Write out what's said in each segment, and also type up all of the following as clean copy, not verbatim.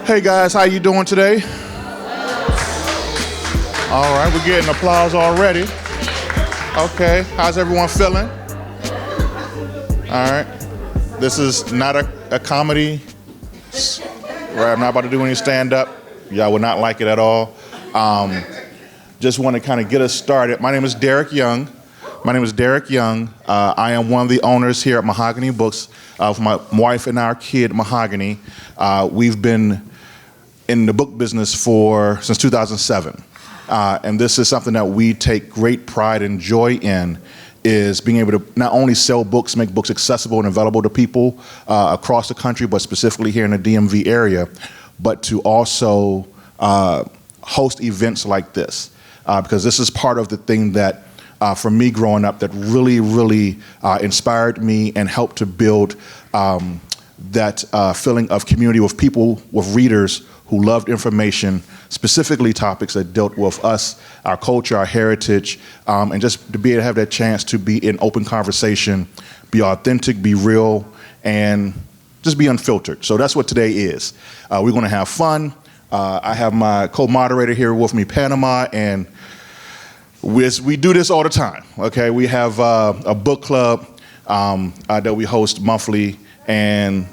Hey guys, how you doing today? All right, we're getting applause already. Okay, how's everyone feeling? All right, this is not a comedy. Right, I'm not about to do any stand-up. Y'all would not like it at all. Just want to kind of get us started. My name is Derrick Young. I am one of the owners here at MahoganyBooks for my wife and our kid, Mahogany. We've been in the book business since 2007. And this is something that we take great pride and joy in, is being able to not only sell books, make books accessible and available to people across the country, but specifically here in the DMV area, but to also host events like this. Because this is part of the thing that, for me growing up, that really inspired me and helped to build that feeling of community with people, with readers who loved information, specifically topics that dealt with us, our culture, our heritage, and just to be able to have that chance to be in open conversation, be authentic, be real, and just be unfiltered. So that's what today is. We're going to have fun. I have my co-moderator here with me, Panama, and we do this all the time, okay? We have a book club that we host monthly, and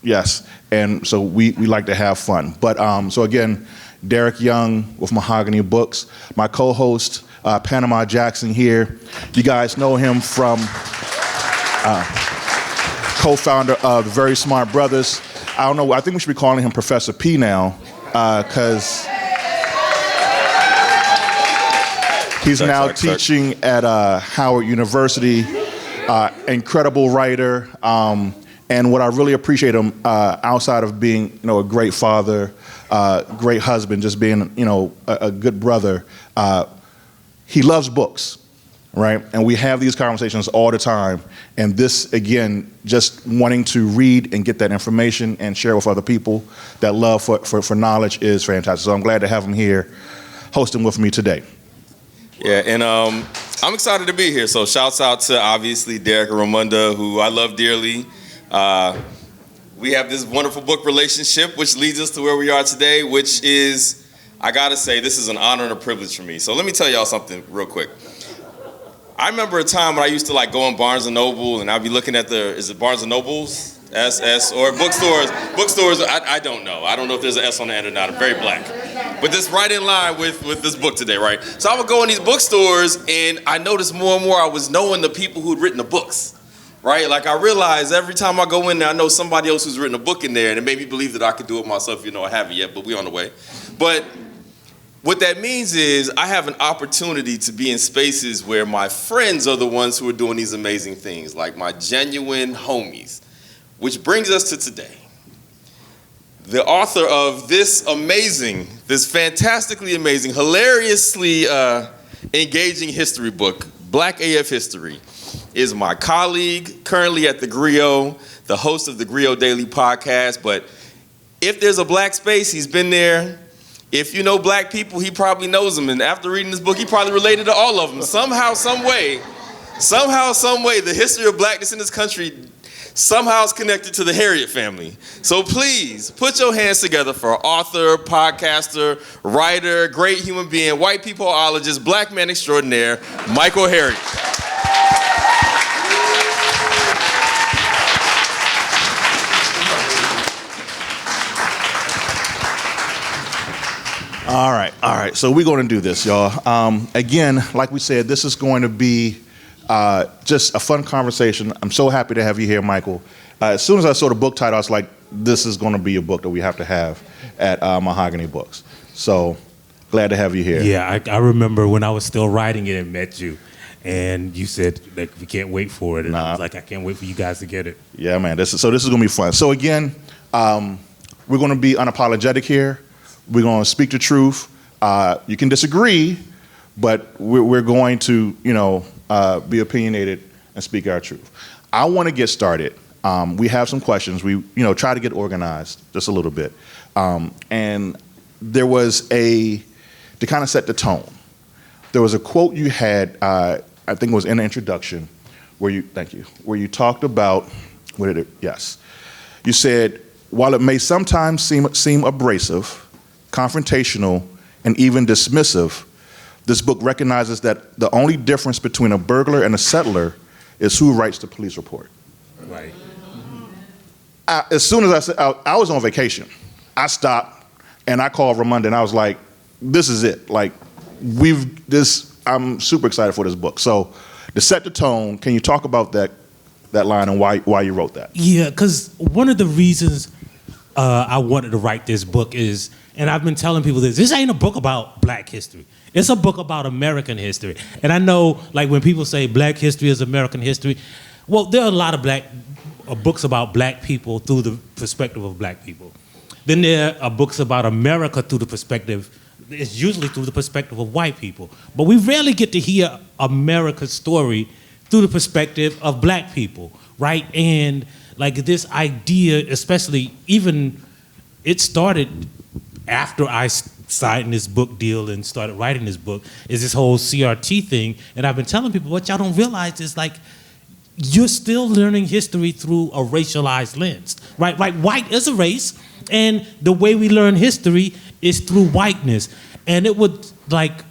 yes, and so we like to have fun. But so again, Derrick Young with MahoganyBooks, my co-host, Panama Jackson here. You guys know him from co-founder of the Very Smart Brothers. I don't know, I think we should be calling him Professor P now, because he's now teaching at Howard University, incredible writer, and what I really appreciate him, outside of being, a great father, great husband, just being, a good brother, he loves books, right? And we have these conversations all the time. And this, again, just wanting to read and get that information and share with other people, that love for knowledge is fantastic. So I'm glad to have him here hosting with me today. Yeah, and I'm excited to be here. So shouts out to, obviously, Derrick and Ramunda, who I love dearly. We have this wonderful book relationship, which leads us to where we are today, which is, I gotta say, this is an honor and a privilege for me. So let me tell y'all something real quick. I remember a time when I used to go in Barnes & Noble, and I'd be looking at is it Barnes & Nobles? SS, or bookstores, I don't know. I don't know if there's an S on the end or not. I'm very black. But this right in line with this book today, right? So I would go in these bookstores, and I noticed more and more I was knowing the people who'd written the books, right? Like, I realized every time I go in there, I know somebody else who's written a book in there, and it made me believe that I could do it myself. I haven't yet, but we're on the way. But what that means is I have an opportunity to be in spaces where my friends are the ones who are doing these amazing things, like my genuine homies. Which brings us to today. The author of this fantastically amazing, hilariously engaging history book, Black AF History, is my colleague, currently at the Griot, the host of the Griot Daily podcast. But if there's a black space, he's been there. If you know black people, he probably knows them. And after reading this book, he probably related to all of them. Somehow, some way, the history of blackness in this country somehow is connected to the Harriot family. So please, put your hands together for author, podcaster, writer, great human being, white peopleologist, black man extraordinaire, Michael Harriot. All right. So we're going to do this, y'all. Again, like we said, this is going to be just a fun conversation. I'm so happy to have you here, Michael. As soon as I saw the book title, I was like, this is going to be a book that we have to have at MahoganyBooks. So glad to have you here. Yeah, I remember when I was still writing it and met you, and you said, we can't wait for it. And I was like, I can't wait for you guys to get it. Yeah, man. This is going to be fun. So again, we're going to be unapologetic here. We're going to speak the truth. You can disagree, but we're going to, be opinionated and speak our truth. I want to get started. We have some questions. We, try to get organized just a little bit. And there was to kind of set the tone. There was a quote you had, I think it was in the introduction, where you talked about, you said, while it may sometimes seem abrasive, confrontational, and even dismissive, this book recognizes that the only difference between a burglar and a settler is who writes the police report. Right. As soon as I said, I was on vacation. I stopped and I called Ramunda and I was like, this is it. Like, I'm super excited for this book. So to set the tone, can you talk about that line and why you wrote that? Yeah, because one of the reasons I wanted to write this book is, and I've been telling people this ain't a book about black history. It's a book about American history. And I know, like, when people say black history is American history, well, there are a lot of books about black people through the perspective of black people. Then there are books about America through the perspective, it's usually through the perspective of white people. But we rarely get to hear America's story through the perspective of black people, right? And like this idea, especially even, it started after I signed this book deal and started writing this book, is this whole CRT thing. And I've been telling people, what y'all don't realize is, like, you're still learning history through a racialized lens, right? Like, white is a race, and the way we learn history is through whiteness. And it would, like,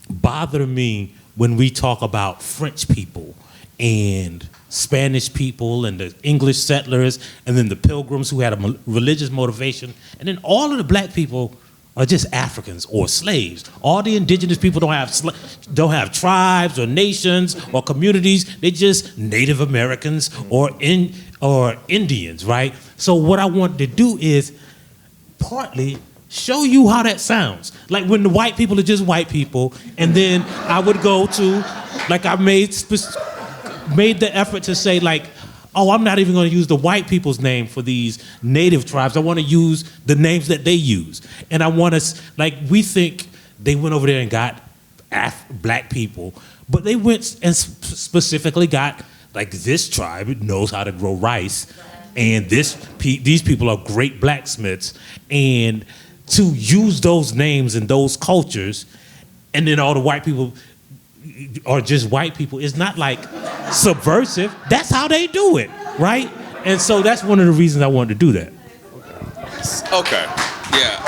bother me when we talk about French people and Spanish people and the English settlers and then the Pilgrims who had a religious motivation, and then all of the black people are just Africans or slaves. All the indigenous people don't have tribes or nations or communities. They're just Native Americans or Indians, right? So what I wanted to do is partly show you how that sounds. Like when the white people are just white people, and then I would go to, like, I made the effort to say, like, oh, I'm not even going to use the white people's name for these native tribes. I want to use the names that they use. And I want to, like, we think they went over there and got black people, but they went and specifically got, like, this tribe knows how to grow rice, and these people are great blacksmiths, and to use those names and those cultures, and then all the white people are just white people, is not like subversive. That's how they do it, right? And so that's one of the reasons I wanted to do that. Okay, yeah.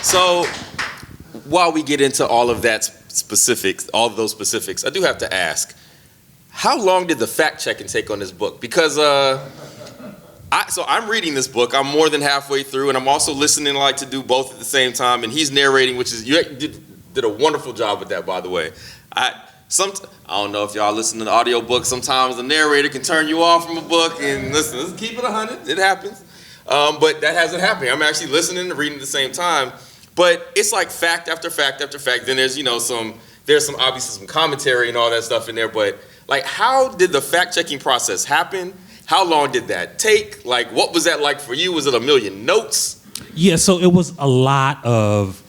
So while we get into all of that specifics, all of those specifics, I do have to ask, how long did the fact checking take on this book? Because I'm reading this book. I'm more than halfway through, and I'm also listening, like, to do both at the same time. And he's narrating, which is, you did a wonderful job with that, by the way. I don't know if y'all listen to the audiobook. Sometimes the narrator can turn you off from a book. And listen, let's keep it 100. It happens. But that hasn't happened. I'm actually listening and reading at the same time. But it's like fact after fact after fact. Then there's, there's some obviously some commentary and all that stuff in there. But, like, how did the fact checking process happen? How long did that take? Like, what was that like for you? Was it a million notes? Yeah, so it was a lot of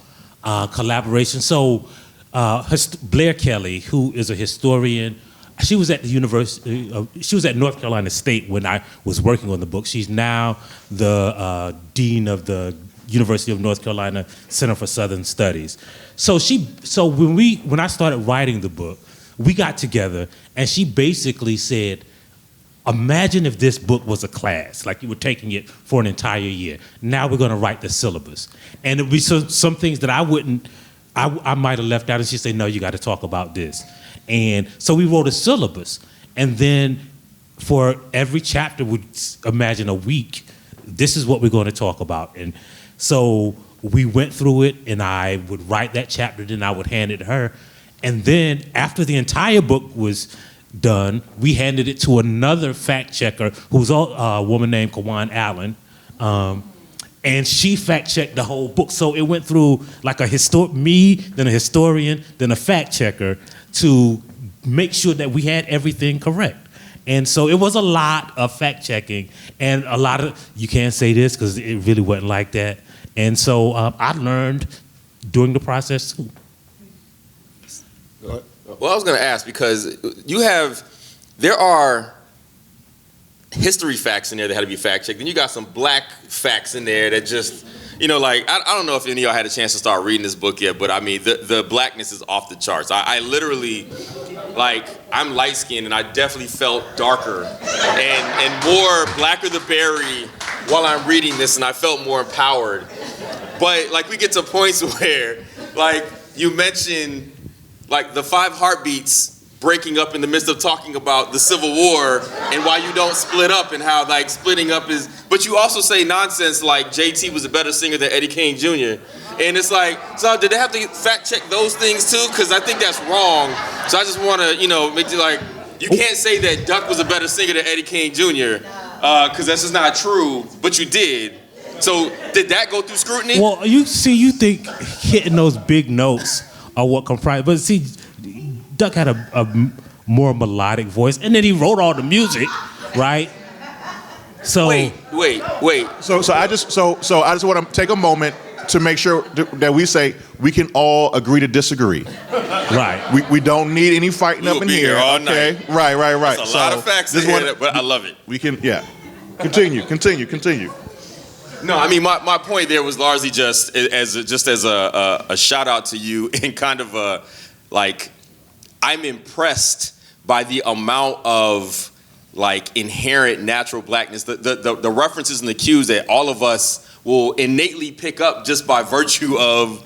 collaboration. So Blair Kelly, who is a historian, she was at the university. She was at North Carolina State when I was working on the book. She's now the dean of the University of North Carolina Center for Southern Studies. So when I started writing the book, we got together and she basically said, imagine if this book was a class, like you were taking it for an entire year. Now we're going to write the syllabus. And it'd be some things that I might have left out, and she'd say, no, you got to talk about this. And so we wrote a syllabus. And then for every chapter, we'd imagine a week, this is what we're going to talk about. And so we went through it, and I would write that chapter, then I would hand it to her. And then after the entire book was done, we handed it to another fact checker who's a woman named Kawan Allen, and she fact checked the whole book. So it went through like me, then a historian, then a fact checker to make sure that we had everything correct. And so it was a lot of fact checking and a lot of, you can't say this because it really wasn't like that. And so I learned during the process too. Go ahead. Well, I was going to ask because there are history facts in there that had to be fact checked. Then you got some black facts in there that just, you know, like, I don't know if any of y'all had a chance to start reading this book yet, but I mean, the blackness is off the charts. I literally, like, I'm light-skinned, and I definitely felt darker and more blacker the berry while I'm reading this, and I felt more empowered. But, like, we get to points where, like, you mentioned, like, the 5 heartbeats breaking up in the midst of talking about the Civil War and why you don't split up and how, like, splitting up is, but you also say nonsense like JT was a better singer than Eddie King Jr. And it's like, so did they have to fact check those things too? Because I think that's wrong. So I just want to, you know, make you like, you can't say that Duck was a better singer than Eddie King Jr. Because that's just not true, but you did. So did that go through scrutiny? Well, you think hitting those big notes are what comprise, but see, Duck had a more melodic voice, and then he wrote all the music, right? So wait. So I just want to take a moment to make sure that we say we can all agree to disagree. Right. We don't need any fighting up in be here. all Okay. night. Right. There's a lot of facts in here, but I love it. We can, yeah. Continue. No, I mean my point there was largely just as a shout out to you and kind of a like. I'm impressed by the amount of like inherent natural blackness, the references and the cues that all of us will innately pick up just by virtue of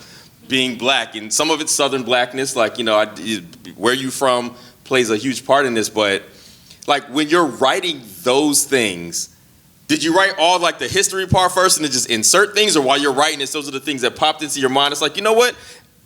being black. And some of it's Southern blackness, like, you know, where you from plays a huge part in this. But like when you're writing those things, did you write all like the history part first and then just insert things, or while you're writing this, those are the things that popped into your mind? It's like, you know what?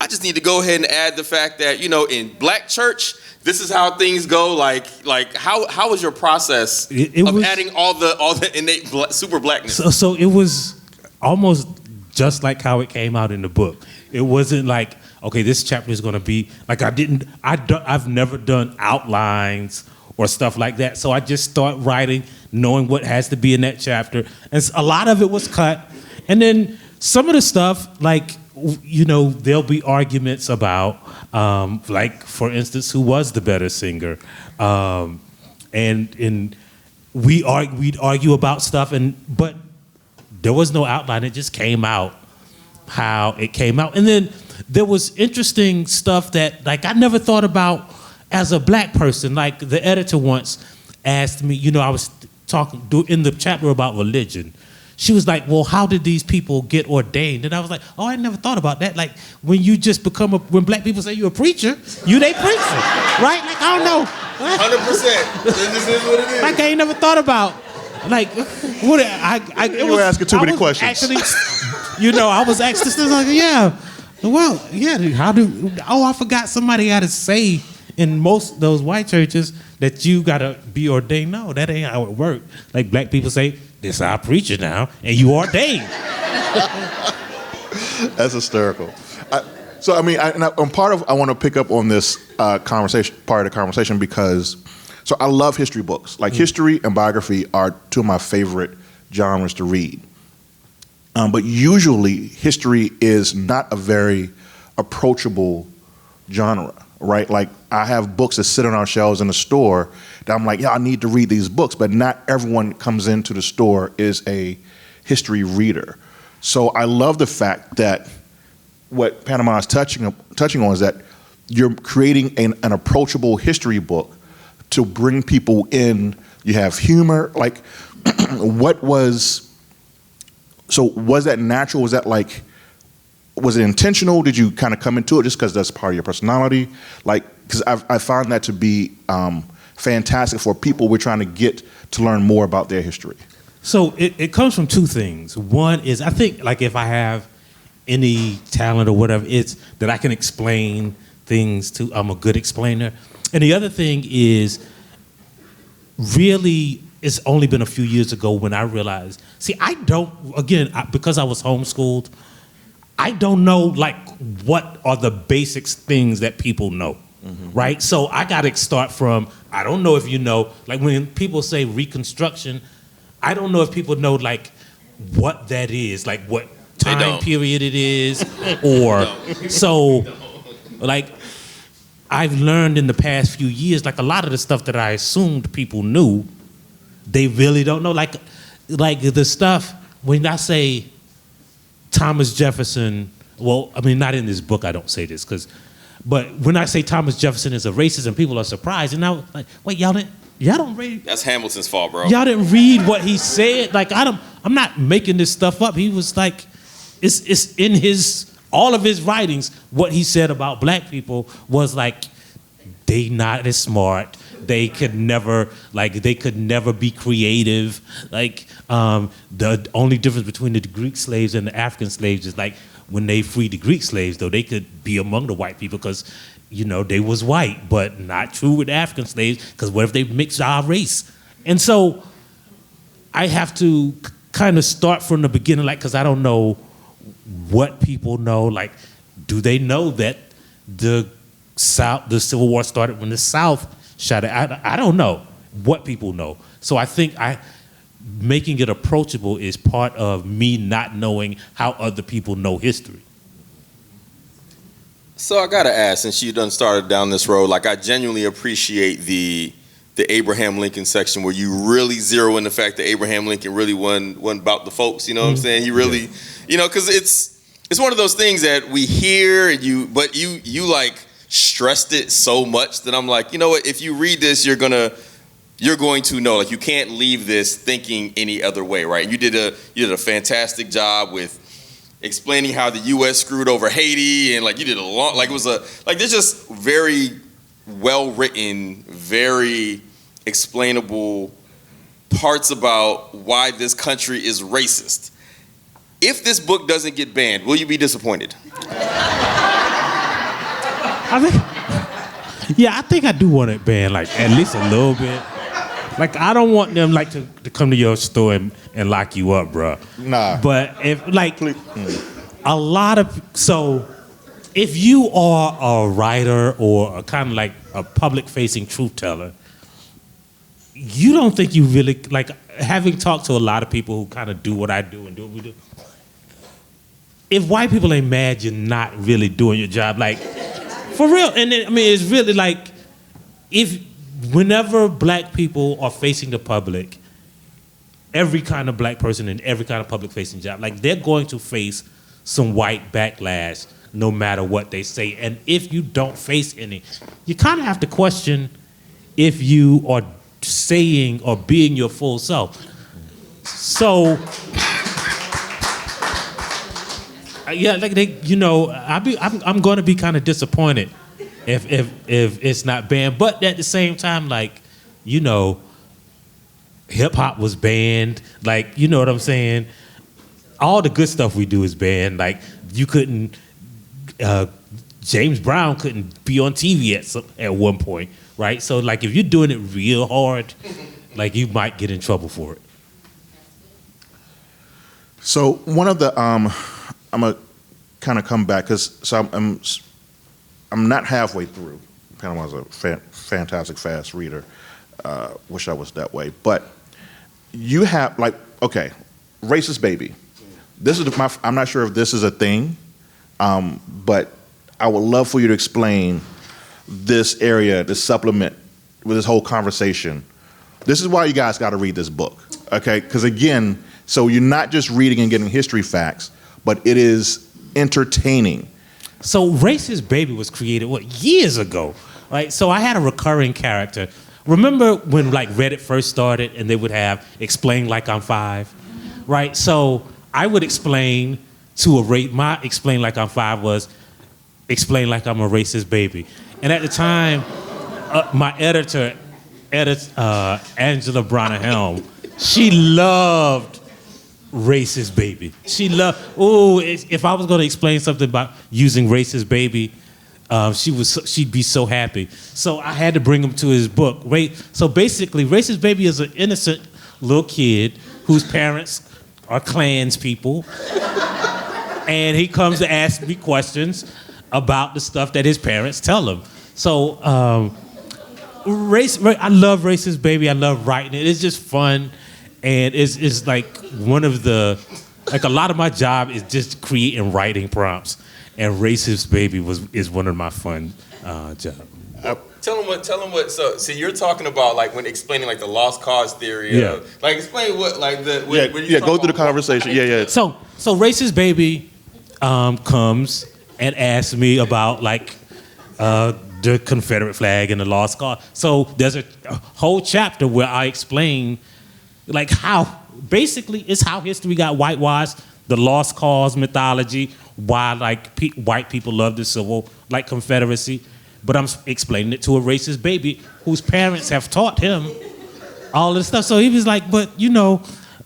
I just need to go ahead and add the fact that, you know, in black church, this is how things go. Like how was your process of adding all the innate super blackness? So it was almost just like how it came out in the book. It wasn't like, okay, this chapter is going to be like I've never done outlines or stuff like that. So I just start writing, knowing what has to be in that chapter, and a lot of it was cut, and then some of the stuff like. You know, there'll be arguments about, like, for instance, who was the better singer, and we'd argue about stuff, but there was no outline. It just came out how it came out, and then there was interesting stuff that, like, I never thought about as a black person. Like the editor once asked me, you know, I was talking in the chapter about religion. She was like, well, how did these people get ordained? And I was like, oh, I never thought about that. Like, when you just when black people say you're a preacher, they preacher, right? Like, I don't know. 100%. This is what it is. Like, I ain't never thought about, like, what, You were asking too many questions. Actually, you know, I was asking this, like, yeah, well, yeah, I forgot somebody got to say in most of those white churches that you got to be ordained. No, that ain't how it works. Like, black people say, this our preacher now, and you ordained. That's hysterical. I want to pick up on this conversation, part of the conversation, because so I love history books. Like history and biography are two of my favorite genres to read. But usually history is not a very approachable genre, right? Like I have books that sit on our shelves in the store that I'm like, yeah, I need to read these books, but not everyone comes into the store is a history reader. So I love the fact that what Panama is touching on is that you're creating an approachable history book to bring people in. You have humor, like was that natural? Was it intentional? Did you kind of come into it just because that's part of your personality? Like, because I found that to be fantastic for people we're trying to get to learn more about their history. So it comes from two things. One is, I think, like, if I have any talent or whatever, it's that I can explain things I'm a good explainer. And the other thing is, really, it's only been a few years ago when I realized, because I was homeschooled, I don't know, like, what are the basic things that people know, right? So I got to start from, I don't know if you know, like when people say Reconstruction, I don't know if people know, like, what that is, like what time period it is, or so, like, I've learned in the past few years, like a lot of the stuff that I assumed people knew, they really don't know. Like the stuff, when I say Thomas Jefferson, well, I mean, not in this book, I don't say this, but when I say Thomas Jefferson is a racist and people are surprised, and I was like, wait, y'all don't read? That's Hamilton's fault, bro. Y'all didn't read what he said? Like, I'm not making this stuff up. He was like, it's in all of his writings, what he said about black people was like, they not as smart. They could never be creative. Like, the only difference between the Greek slaves and the African slaves is like when they freed the Greek slaves, though, they could be among the white people because, they was white, but not true with the African slaves because what if they mixed our race? And so I have to kind of start from the beginning, like, because I don't know what people know. Like, do they know that the Civil War started when the South shot it? I don't know what people know. So I think making it approachable is part of me not knowing how other people know history. So I gotta ask, since you done started down this road, like, I genuinely appreciate the Abraham Lincoln section where you really zero in the fact that Abraham Lincoln really wasn't about the folks. You know what I'm saying? He really, because it's one of those things that we hear and but you like stressed it so much that I'm like, you know what? If you read this, you're going to know. Like, you can't leave this thinking any other way, right? You did a fantastic job with explaining how the U.S. screwed over Haiti, and like you did there's just very well written, very explainable parts about why this country is racist. If this book doesn't get banned, will you be disappointed? I think I do want it banned, like at least a little bit. Like, I don't want them like to come to your store and lock you up, bro. Nah. But if if you are a writer or a kind of like a public-facing truth teller, you don't think you really, like, having talked to a lot of people who kind of do what I do and do what we do, if white people ain't mad, you're not really doing your job. Like, for real. And then, I mean, it's really like, whenever black people are facing the public, every kind of black person in every kind of public-facing job, like, they're going to face some white backlash no matter what they say. And if you don't face any, you kind of have to question if you are saying or being your full self. So, yeah, like I'm going to be kind of disappointed if it's not banned. But at the same time, like, hip hop was banned. Like, you know what I'm saying? All the good stuff we do is banned. Like, you couldn't, James Brown couldn't be on TV at one point, right? So, like, if you're doing it real hard, like, you might get in trouble for it. So one of the, I'm gonna kind of come back because I'm not halfway through. Panama was a fantastic fast reader. Wish I was that way. But you have, like, okay, racist baby. This is I'm not sure if this is a thing, but I would love for you to explain this area, this supplement with this whole conversation. This is why you guys got to read this book, okay? Because again, so you're not just reading and getting history facts, but it is entertaining. So Racist Baby was created, years ago, right? So I had a recurring character. Remember when, like, Reddit first started and they would have explain like I'm 5, right? So I would explain to my explain like I'm 5 was explain like I'm a racist baby. And at the time, my editor, Angela Branahelm, she loved Racist Baby. She loved, if I was going to explain something about using Racist Baby, she'd be so happy. So I had to bring him to his book. So basically, Racist Baby is an innocent little kid whose parents are Klans people. And he comes to ask me questions about the stuff that his parents tell him. So I love Racist Baby. I love writing it. It's just fun. And it's like one of the, like, a lot of my job is just creating writing prompts. And Racist Baby is one of my fun jobs. Tell them what. So, see, you're talking about like when explaining like the lost cause theory. Yeah. Like explain what like the Go through the conversation. Yeah. So Racist Baby comes and asks me about like the Confederate flag and the lost cause. So there's a whole chapter where I explain like how basically it's how history got whitewashed, the lost cause mythology, why like white people love the civil like Confederacy. But I'm explaining it to a racist baby whose parents have taught him all this stuff. So he was like, but you know,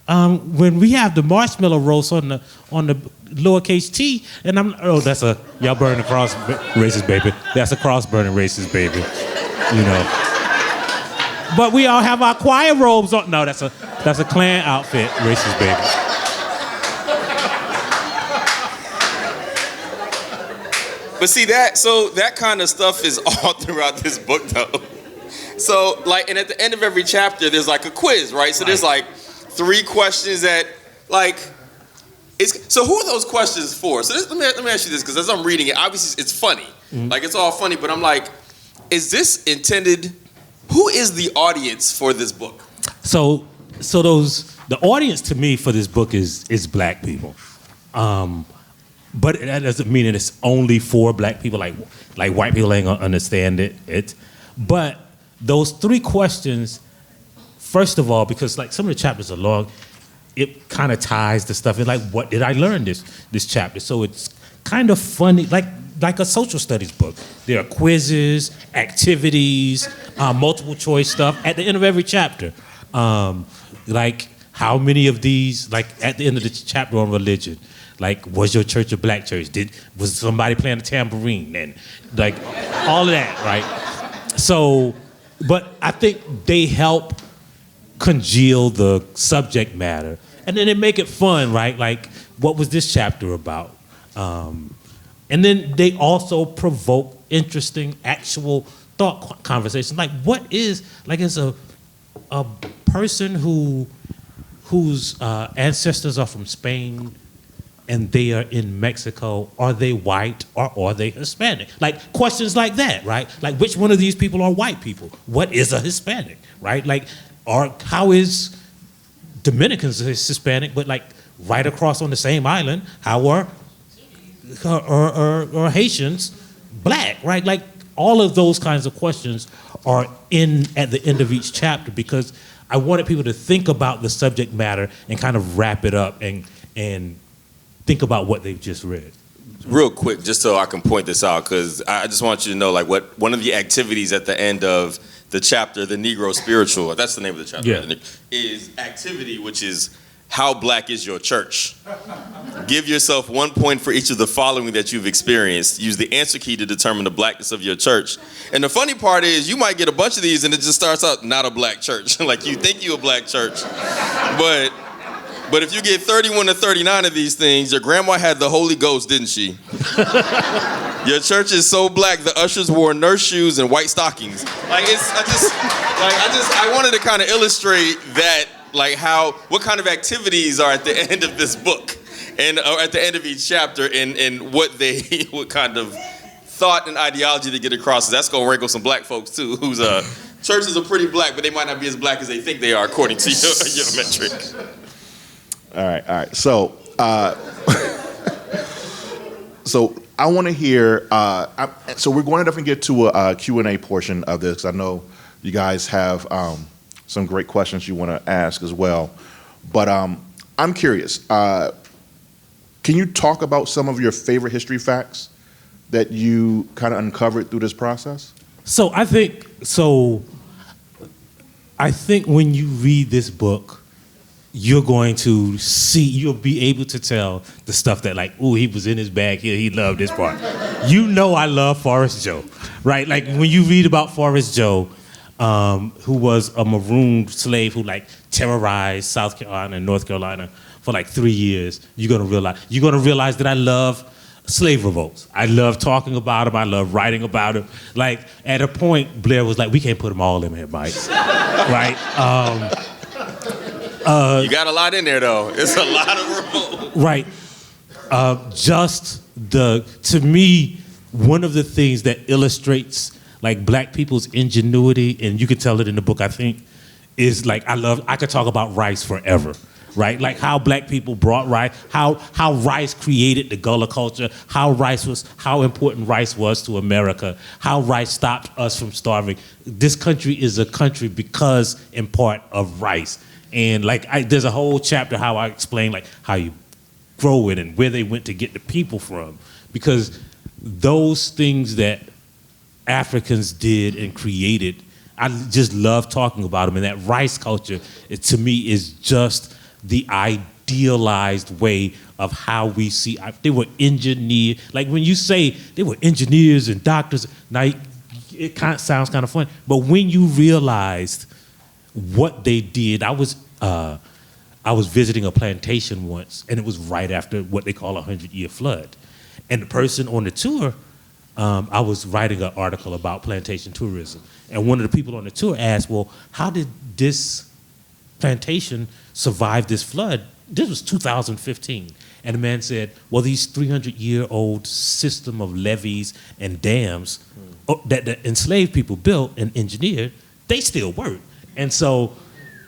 when we have the marshmallow roast on the lowercase t, and that's y'all burning the cross racist baby. That's a cross burning racist baby, you know. But we all have our choir robes on. No, that's a Klan outfit, racist baby. But see that kind of stuff is all throughout this book though. So like, and at the end of every chapter, there's like a quiz, right? So there's like 3 questions that like, so who are those questions for? So let me ask you this, because as I'm reading it, obviously it's funny. Mm-hmm. Like it's all funny, but I'm like, is this intended, who is the audience for this book? So the audience to me for this book is black people. But that doesn't mean that it's only for black people. Like white people ain't gonna understand it. But those 3 questions, first of all, because like some of the chapters are long, it kind of ties the stuff in. Like, what did I learn this chapter? So it's kind of funny, like a social studies book. There are quizzes, activities, multiple choice stuff at the end of every chapter. Like how many of these, like at the end of the chapter on religion, like, was your church a black church? Was somebody playing a tambourine? And like all of that, right? So, but I think they help congeal the subject matter, and then they make it fun, right? Like, what was this chapter about? And then they also provoke interesting, actual thought conversations. Like, what is, like, as a person whose ancestors are from Spain, and they are in Mexico, are they white or are they Hispanic? Like questions like that, right? Like which one of these people are white people? What is a Hispanic, right? Like, or how is Dominicans Hispanic, but like right across on the same island, how are Haitians black, right? Like all of those kinds of questions are at the end of each chapter, because I wanted people to think about the subject matter and kind of wrap it up and think about what they've just read. Real quick, just so I can point this out, because I just want you to know, like, what one of the activities at the end of the chapter, the Negro Spiritual, that's the name of the chapter, yeah, right? Is activity, which is how black is your church? Give yourself 1 point for each of the following that you've experienced. Use the answer key to determine the blackness of your church. And the funny part is, you might get a bunch of these and it just starts out not a black church. Like you think you a black church, but if you get 31 to 39 of these things, your grandma had the Holy Ghost, didn't she? Your church is so black, the ushers wore nurse shoes and white stockings. Like I wanted to kind of illustrate that, like what kind of activities are at the end of this book, and or at the end of each chapter, and what kind of thought and ideology they get across. That's gonna wrinkle some black folks too, whose churches are pretty black, but they might not be as black as they think they are according to your metric. All right. So, so I want to hear. So we're going to definitely get to a Q&A portion of this. I know you guys have some great questions you want to ask as well. But I'm curious. Can you talk about some of your favorite history facts that you kind of uncovered through this process? So I think when you read this book, you'll be able to tell the stuff that, like, ooh, he was in his bag here, he loved this part. You know I love Forrest Joe, right? Like, when you read about Forrest Joe, who was a marooned slave who, like, terrorized South Carolina and North Carolina for, like, 3 years, you're gonna realize that I love slave revolts. I love talking about them. I love writing about them. Like, at a point, Blair was like, we can't put them all in here, Mike, right? You got a lot in there, though. It's a lot of revolt. Right. To me, one of the things that illustrates like black people's ingenuity, and you can tell it in the book, I think, is like, I could talk about rice forever, right? Like how black people brought rice, how rice created the Gullah culture, how important rice was to America, how rice stopped us from starving. This country is a country because, in part, of rice. And like, there's a whole chapter how I explain like how you grow it and where they went to get the people from, because those things that Africans did and created, I just love talking about them. And that rice culture, to me, is just the idealized way of how we see. They were engineered. Like when you say they were engineers and doctors, now it sounds kind of funny. But when you realized what they did, I was visiting a plantation once, and it was right after what they call a 100-year flood. And the person on the tour, I was writing an article about plantation tourism, and one of the people on the tour asked, well, how did this plantation survive this flood? This was 2015. And the man said, well, these 300-year-old system of levees and dams that the enslaved people built and engineered, they still work. And so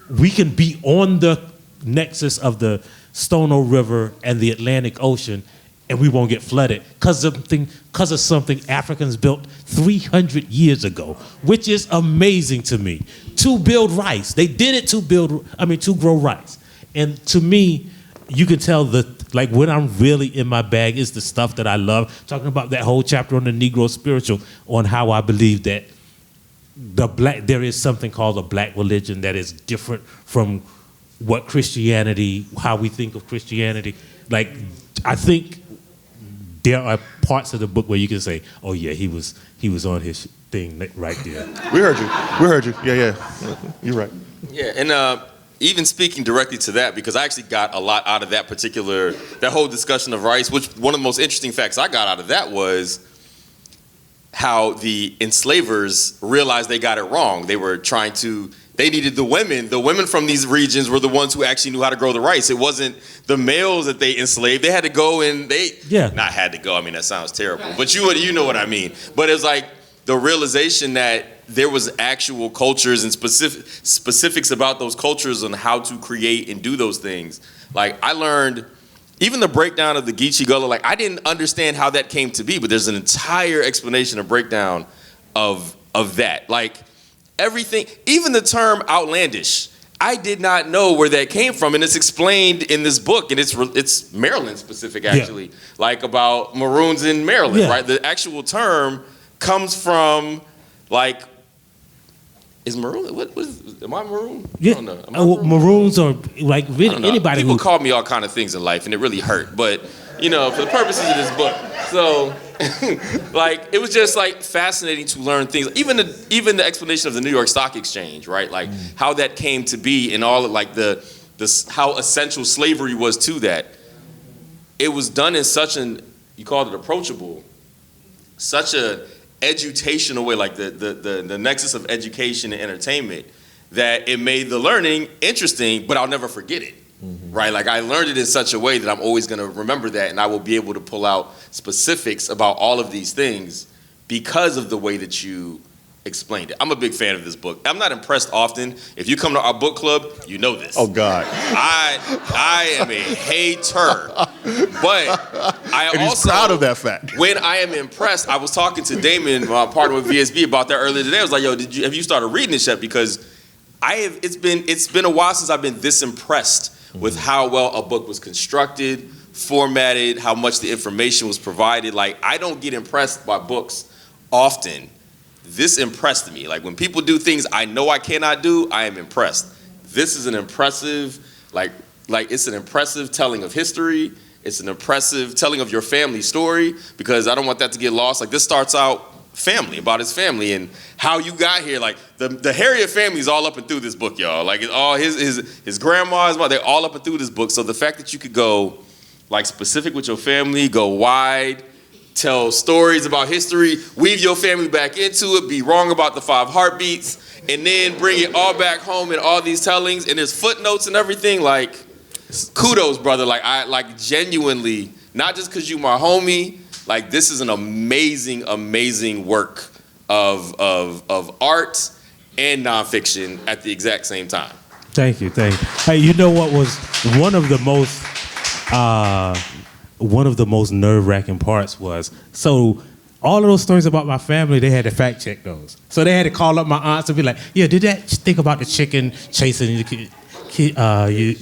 we can be on the nexus of the Stono River and the Atlantic Ocean, and we won't get flooded because of something Africans built 300 years ago, which is amazing to me. To build rice. They did it to grow rice. And to me, you can tell like when I'm really in my bag is the stuff that I love. Talking about that whole chapter on the Negro spiritual, on how I believe that there is something called a black religion that is different from what Christianity, how we think of Christianity. Like, I think there are parts of the book where you can say, oh yeah, he was on his thing right there. We heard you. Yeah. You're right. Yeah, and even speaking directly to that, because I actually got a lot out of that whole discussion of rice, which one of the most interesting facts I got out of that was how the enslavers realized they got it wrong. They needed the women. The women from these regions were the ones who actually knew how to grow the rice. It wasn't the males that they enslaved. They had to go and not had to go. I mean, that sounds terrible, but you know what I mean. But it's like the realization that there was actual cultures and specifics about those cultures on how to create and do those things. Like I learned, even the breakdown of the Geechee Gullah, like I didn't understand how that came to be, but there's an entire explanation, a breakdown of that. Like everything, even the term outlandish, I did not know where that came from, and it's explained in this book, and it's Maryland specific actually, like about Maroons in Maryland, right? The actual term comes from like, is Maroon? What is? Am I Maroon? Yeah. I don't know. Maroons are like really anybody. People call me all kind of things in life, and it really hurt. But for the purposes of this book, so like it was just like fascinating to learn things. Even the explanation of the New York Stock Exchange, right? Like how that came to be, and all of like the how essential slavery was to that. It was done in such you called it approachable, such a edutational way, like the nexus of education and entertainment, that it made the learning interesting, but I'll never forget it, right? Like I learned it in such a way that I'm always gonna remember that, and I will be able to pull out specifics about all of these things because of the way that you explained it. I'm a big fan of this book. I'm not impressed often. If you come to our book club, you know this. Oh God. I am a hater, but I and also he's proud of that fact. When I am impressed, I was talking to Damon, my partner with VSB, about that earlier today. I was like, "Yo, have you started reading this yet?" Because it's been a while since I've been this impressed with how well a book was constructed, formatted, how much the information was provided. Like I don't get impressed by books often. This impressed me. Like when people do things I know I cannot do, I am impressed. This is an impressive, like it's an impressive telling of history. It's an impressive telling of your family story, because I don't want that to get lost. Like this starts out family, about his family and how you got here. Like the Harriot family is all up and through this book, y'all. Like it's all his grandma, his mother, they're all up and through this book. So the fact that you could go like specific with your family, go wide, tell stories about history, weave your family back into it, be wrong about the 5 heartbeats, and then bring it all back home in all these tellings, and there's footnotes and everything. Like, kudos, brother. Like, I like genuinely, not just because you my homie, like this is an amazing, amazing work of art and nonfiction at the exact same time. Thank you. Hey, you know what was one of the most nerve-wracking parts was, so all of those stories about my family, they had to fact check those. So they had to call up my aunts and be like, yeah, did that think about the chicken chasing the kid? You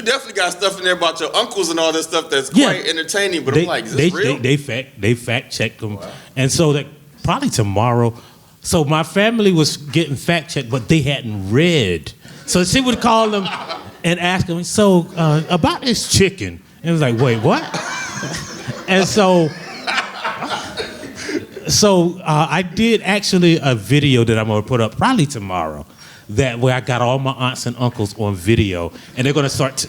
definitely got stuff in there about your uncles and all this stuff that's quite entertaining, but I'm like, is this real? They fact checked them. Wow. And so that probably tomorrow, so my family was getting fact checked, but they hadn't read. So she would call them and ask them, so about this chicken. And it was like, wait, what? And so I did actually a video that I'm gonna put up probably tomorrow, that where I got all my aunts and uncles on video, and they're gonna start.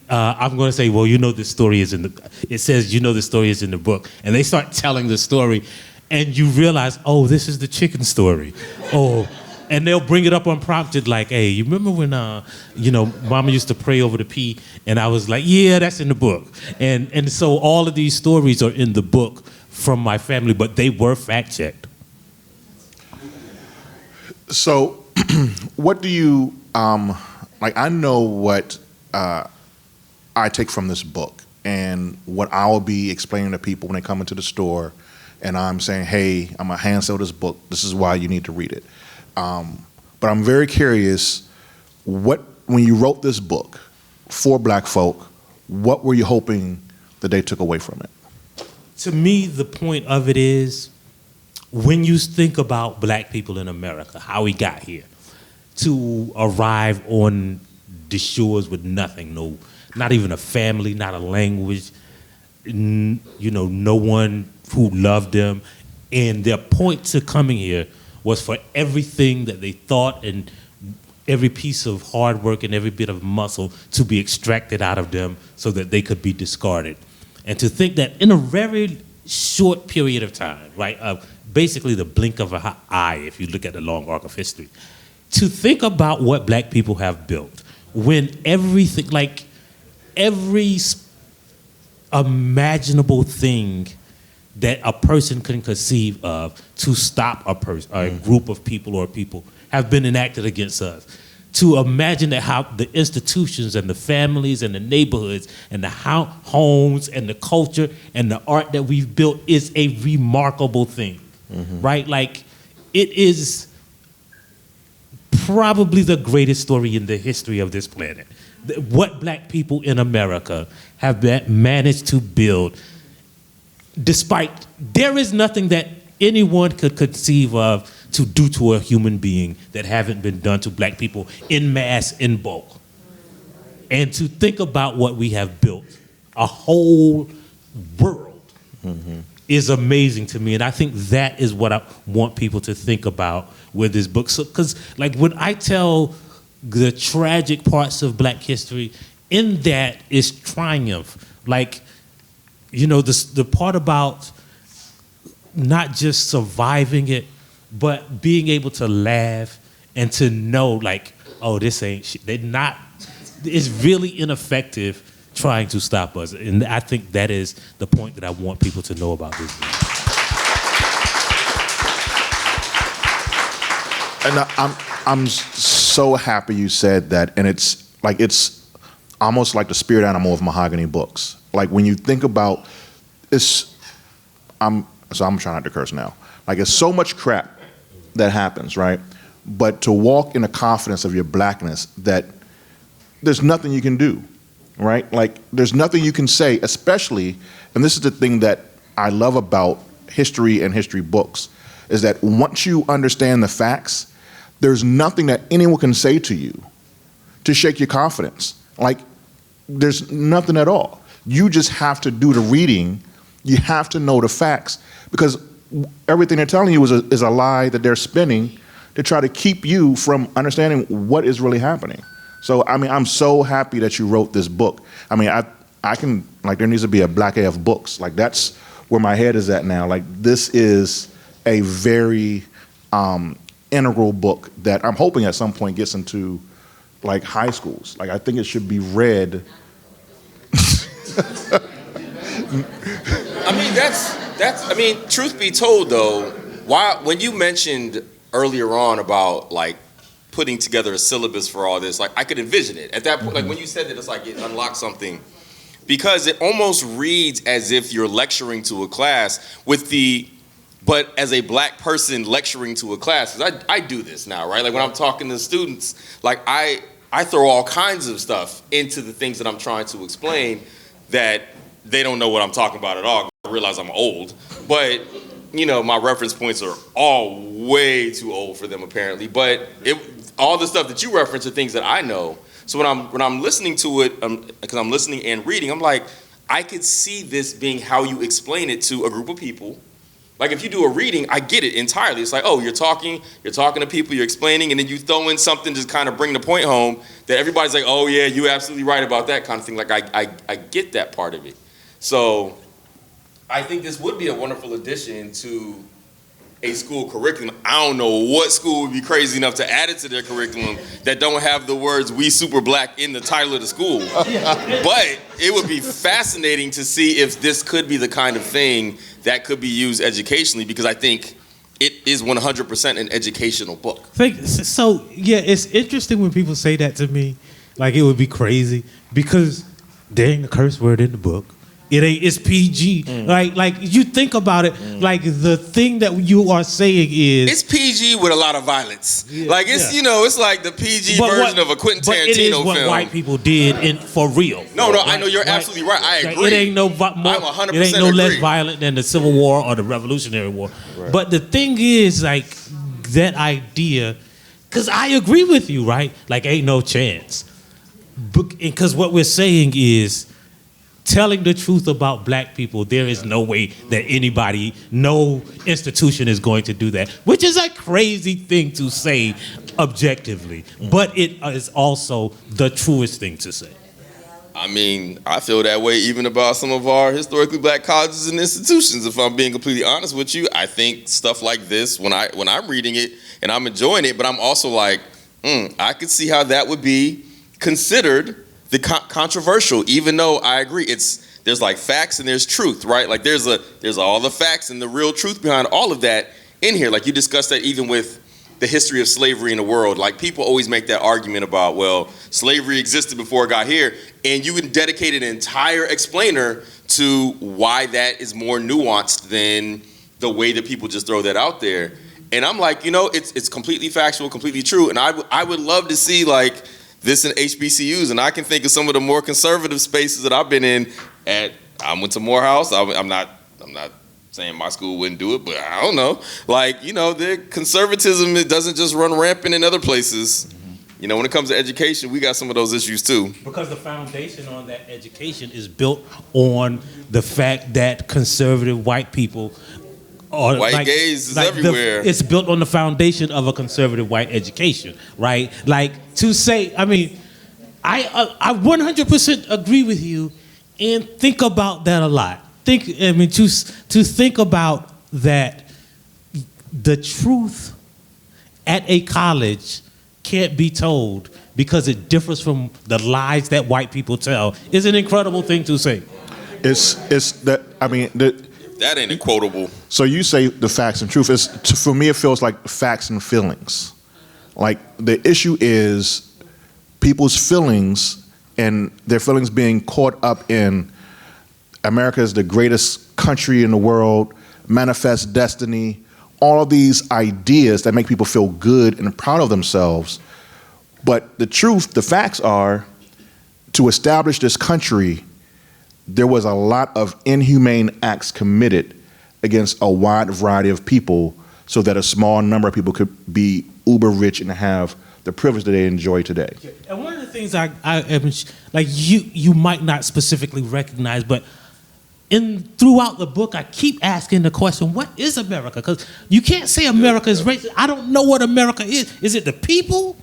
I'm gonna say, well, you know, this story is in the. It says, you know, the story is in the book, and they start telling the story, and you realize, oh, this is the chicken story, oh. And they'll bring it up unprompted, like, hey, you remember when, Mama used to pray over the pea? And I was like, yeah, that's in the book. And so all of these stories are in the book from my family, but they were fact-checked. So what do you, I know what I take from this book and what I'll be explaining to people when they come into the store and I'm saying, hey, I'm gonna hand sell this book. This is why you need to read it. But I'm very curious, when you wrote this book for Black folk, what were you hoping that they took away from it? To me, the point of it is, when you think about Black people in America, how we got here, to arrive on the shores with nothing, not even a family, not a language, no one who loved them, and their point to coming here was for everything that they thought and every piece of hard work and every bit of muscle to be extracted out of them so that they could be discarded. And to think that in a very short period of time, right, basically the blink of an eye, if you look at the long arc of history, to think about what Black people have built, when everything, like every imaginable thing that a person can conceive of to stop a person, or a group of people or people, have been enacted against us. To imagine that how the institutions and the families and the neighborhoods and the homes and the culture and the art that we've built is a remarkable thing, right? Like, it is probably the greatest story in the history of this planet. What Black people in America have managed to build, despite there is nothing that anyone could conceive of to do to a human being that haven't been done to Black people in mass, in bulk. And to think about what we have built, a whole world, is amazing to me. And I think that is what I want people to think about with this book. So, 'cause like when I tell the tragic parts of Black history, in that is triumph. Like, the part about not just surviving it, but being able to laugh and to know, like, oh, this ain't shit. It's really ineffective trying to stop us. And I think that is the point that I want people to know about this. And I'm so happy you said that, and it's almost like the spirit animal of Mahogany Books. Like, when you think about I'm trying not to curse now. Like, it's so much crap that happens, right? But to walk in the confidence of your Blackness, that there's nothing you can do, right? Like, there's nothing you can say, especially, and this is the thing that I love about history and history books, is that once you understand the facts, there's nothing that anyone can say to you to shake your confidence. Like, there's nothing at all. You just have to do the reading. You have to know the facts, because everything they're telling you is a lie that they're spinning to try to keep you from understanding what is really happening. So, I mean, I'm so happy that you wrote this book. I mean, I can, like, there needs to be a Black AF Books. Like, that's where my head is at now. Like, this is a very integral book that I'm hoping at some point gets into, like, high schools. Like, I think it should be read. I mean, truth be told, though, when you mentioned earlier on about like putting together a syllabus for all this, like I could envision it at that point. Like when you said that, it's like it unlocked something, because it almost reads as if you're lecturing to a class but as a black person lecturing to a class. 'Cause I do this now, right? Like when I'm talking to students, like I throw all kinds of stuff into the things that I'm trying to explain that they don't know what I'm talking about at all. I realize I'm old, but my reference points are all way too old for them apparently. But all the stuff that you reference are things that I know. So when I'm listening to it, because I'm listening and reading, I'm like, I could see this being how you explain it to a group of people. Like if you do a reading, I get it entirely. It's like, oh, you're talking to people, you're explaining, and then you throw in something to kind of bring the point home that everybody's like, oh yeah, you're absolutely right about that kind of thing. Like I get that part of it. So I think this would be a wonderful addition to a school curriculum. I don't know what school would be crazy enough to add it to their curriculum that don't have the words "We Super Black" in the title of the school. But it would be fascinating to see if this could be the kind of thing that could be used educationally, because I think it is 100% an educational book. So yeah, it's interesting when people say that to me, like it would be crazy, because there ain't a curse word in the book. It's PG. Like you think about it, like the thing that you are saying is it's PG with a lot of violence. Yeah, like it's it's like the PG version of a Quentin Tarantino but it is what film. White people did for real. No, I know you're absolutely right. I agree. It ain't no more, I'm 100% it ain't no agree. less violent than the Civil War or the Revolutionary War. Right. But the thing is, like that idea, because I agree with you, right? Like ain't no chance. Because what we're saying is, telling the truth about black people, there is no way that no institution is going to do that, which is a crazy thing to say objectively, but it is also the truest thing to say. I mean, I feel that way even about some of our historically black colleges and institutions, if I'm being completely honest with you. I think stuff like this, when I'm reading it and I'm enjoying it, but I'm also like, I could see how that would be considered the controversial, even though I agree there's like facts and there's truth, right? Like there's all the facts and the real truth behind all of that in here. Like you discussed that even with the history of slavery in the world. Like people always make that argument about, well, slavery existed before it got here, and you can dedicate an entire explainer to why that is more nuanced than the way that people just throw that out there. And I'm like, it's completely factual, completely true, and I would love to see like this in HBCUs, and I can think of some of the more conservative spaces that I've been in. I went to Morehouse. I'm not saying my school wouldn't do it, but I don't know. Like, the conservatism, it doesn't just run rampant in other places. When it comes to education, we got some of those issues too. Because the foundation on that education is built on the fact that conservative white people are white gaze is everywhere. It's built on the foundation of a conservative white education, right? Like to say, I mean, I 100% agree with you, and think about that a lot. To think about that, the truth at a college can't be told because it differs from the lies that white people tell is an incredible thing to say. That ain't a quotable. So you say the facts and truth. For me, it feels like facts and feelings. Like the issue is people's feelings and their feelings being caught up in America is the greatest country in the world, manifest destiny, all of these ideas that make people feel good and proud of themselves. But the truth, the facts are, to establish this country, there was a lot of inhumane acts committed against a wide variety of people so that a small number of people could be uber rich and have the privilege that they enjoy today. And one of the things I like you might not specifically recognize, but throughout the book, I keep asking the question, what is America? Because you can't say America is racist. I don't know what America is. Is it the people,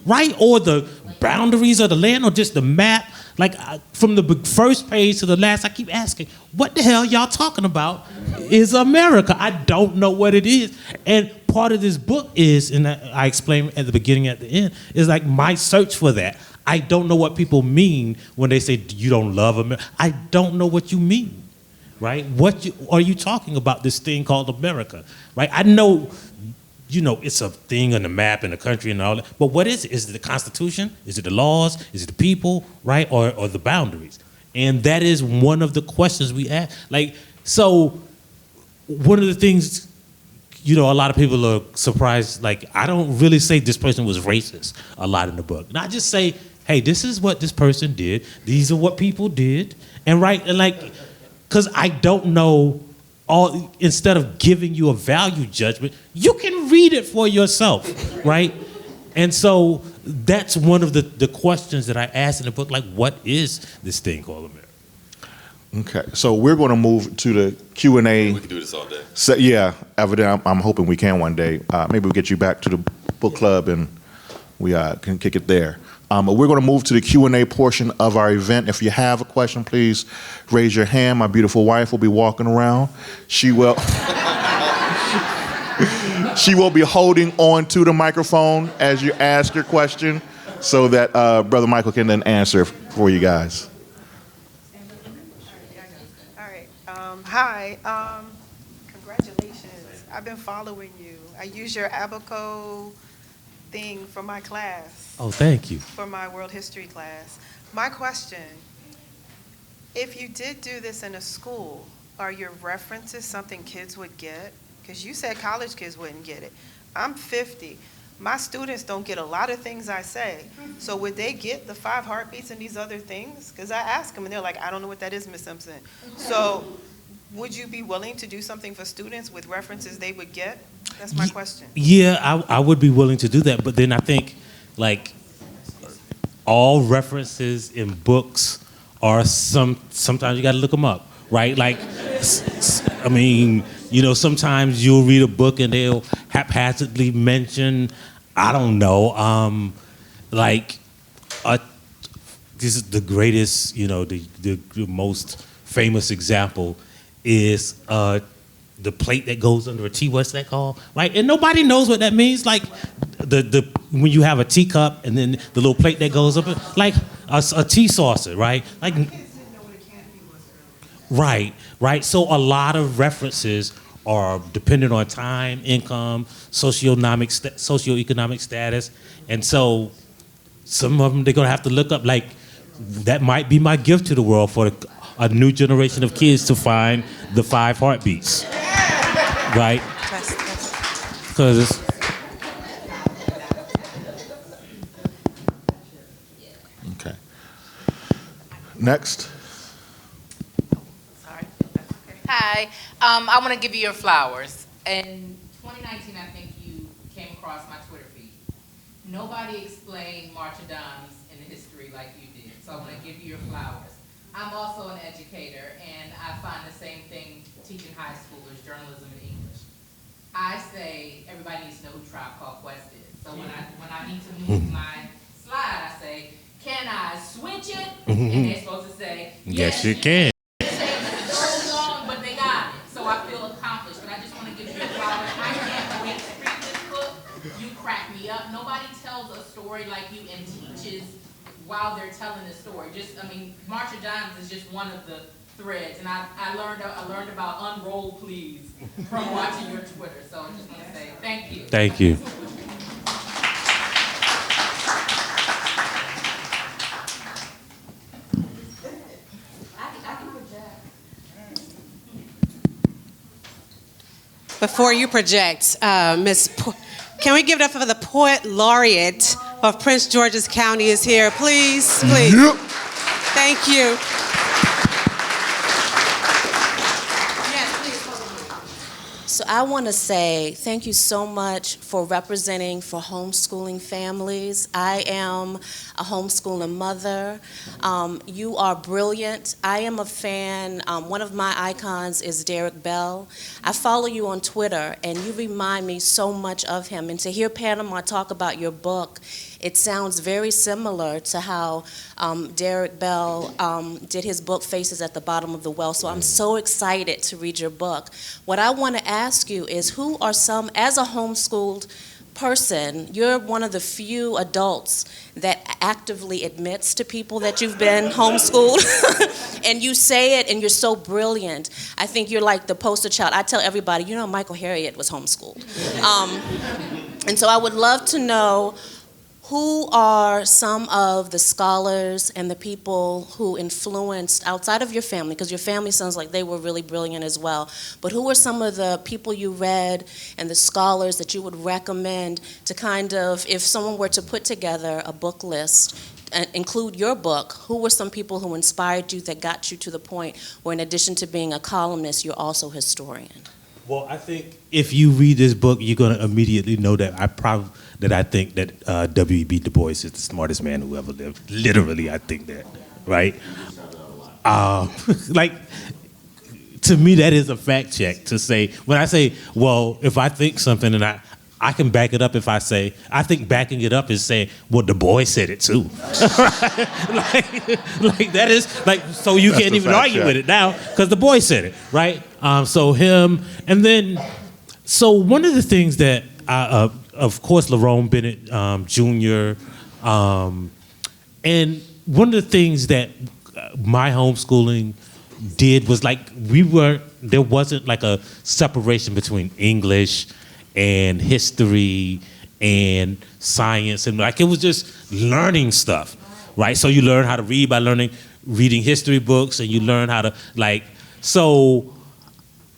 right? Or the boundaries of the land, or just the map? Like from the first page to the last, I keep asking, what the hell y'all talking about is America? I don't know what it is. And part of this book is, and I explain at the beginning, at the end, is like my search for that. I don't know what people mean when they say you don't love America. I don't know what you mean, right? What are you talking about, this thing called America, right? I know, it's a thing on the map in the country and all that, but what is it? Is it the Constitution? Is it the laws? Is it the people, right? Or the boundaries? And that is one of the questions we ask. So one of the things, a lot of people are surprised, I don't really say this person was racist a lot in the book. And I just say, hey, this is what this person did. These are what people did. And because I don't know, instead of giving you a value judgment, you can read it for yourself, right? And so that's one of the questions that I asked in the book, what is this thing called America? Okay, so we're going to move to the Q&A. We can do this all day. So, yeah, evidently, I'm hoping we can one day. Maybe we'll get you back to the book club and we can kick it there. But we're going to move to the Q&A portion of our event. If you have a question, please raise your hand. My beautiful wife will be walking around. She will be holding on to the microphone as you ask your question so that Brother Michael can then answer for you guys. All right. Hi. Congratulations. I've been following you. I use your Abaco thing for my class. Oh, thank you. For my world history class. My question, if you did do this in a school, are your references something kids would get? Because you said college kids wouldn't get it. I'm 50. My students don't get a lot of things I say. So would they get the 5 heartbeats and these other things? Because I ask them and they're like, I don't know what that is, Miss Simpson. So would you be willing to do something for students with references they would get? That's my question. Yeah, I would be willing to do that. But then I think, all references in books are sometimes you got to look them up, right? Sometimes you'll read a book and they'll haphazardly mention, I don't know, this is the greatest, the most famous example is the plate that goes under a tea. What's that called? Right? And nobody knows what that means. The when you have a teacup and then the little plate that goes up, a tea saucer, right? Right. So a lot of references are dependent on time, income, socioeconomic status, and so some of them they're gonna have to look up. That might be my gift to the world for a new generation of kids to find the 5 heartbeats, right? Because it's Okay. Next. Sorry. Hi, I want to give you your flowers. In 2019, I think you came across my Twitter feed. Nobody explained March of Dimes in the history like you did, so I want to give you your flowers. I'm also an educator, and I find the same thing teaching high schoolers journalism and English. I say everybody needs to know who Tribe Called Quest is. So when I need to move my slide, I say, "Can I switch it?" And they're supposed to say, yes, you can. So long, but they got it. So I feel accomplished. But I just want to give you a flowers. I can't wait to read this book. You crack me up. Nobody tells a story like you and teaches while they're telling the story. March of Dimes is just one of the threads, and I learned about Unroll Please from watching your Twitter. So I just want to say thank you. Thank you. Before you project, can we give it up for the Poet Laureate of Prince George's County is here, please? Yep. Thank you. So I want to say thank you so much for representing for homeschooling families. I am a homeschooling mother. You are brilliant. I am a fan. One of my icons is Derrick A. I follow you on Twitter, and you remind me so much of him. And to hear Panama talk about your book, it sounds very similar to how Derrick Bell did his book, Faces at the Bottom of the Well. So I'm so excited to read your book. What I want to ask you is, who are as a homeschooled person, you're one of the few adults that actively admits to people that you've been homeschooled. And you say it, and you're so brilliant. I think you're like the poster child. I tell everybody, you know, Michael Harriot was homeschooled. And so I would love to know, who are some of the scholars and the people who influenced, outside of your family, because your family sounds like they were really brilliant as well, but who are some of the people you read and the scholars that you would recommend to kind of, if someone were to put together a book list, and include your book, who were some people who inspired you that got you to the point where, in addition to being a columnist, you're also a historian? Well, I think if you read this book, you're going to immediately know that I think that W.E.B. Du Bois is the smartest man who ever lived. Literally, I think that, right? Like, to me, that is a fact check to say, when I say, well, if I think something and I can back it up if I say, I think backing it up is saying, well, Du Bois said it too. like that is, like, so you can't even argue with it now because Du Bois said it, right? So him, and then, so one of the things that, of course, Lerone Bennett Jr., and one of the things that my homeschooling did was, like, there wasn't like a separation between English and history and science, and like it was just learning stuff, right? So you learn how to read by reading history books, and you learn how to, like, so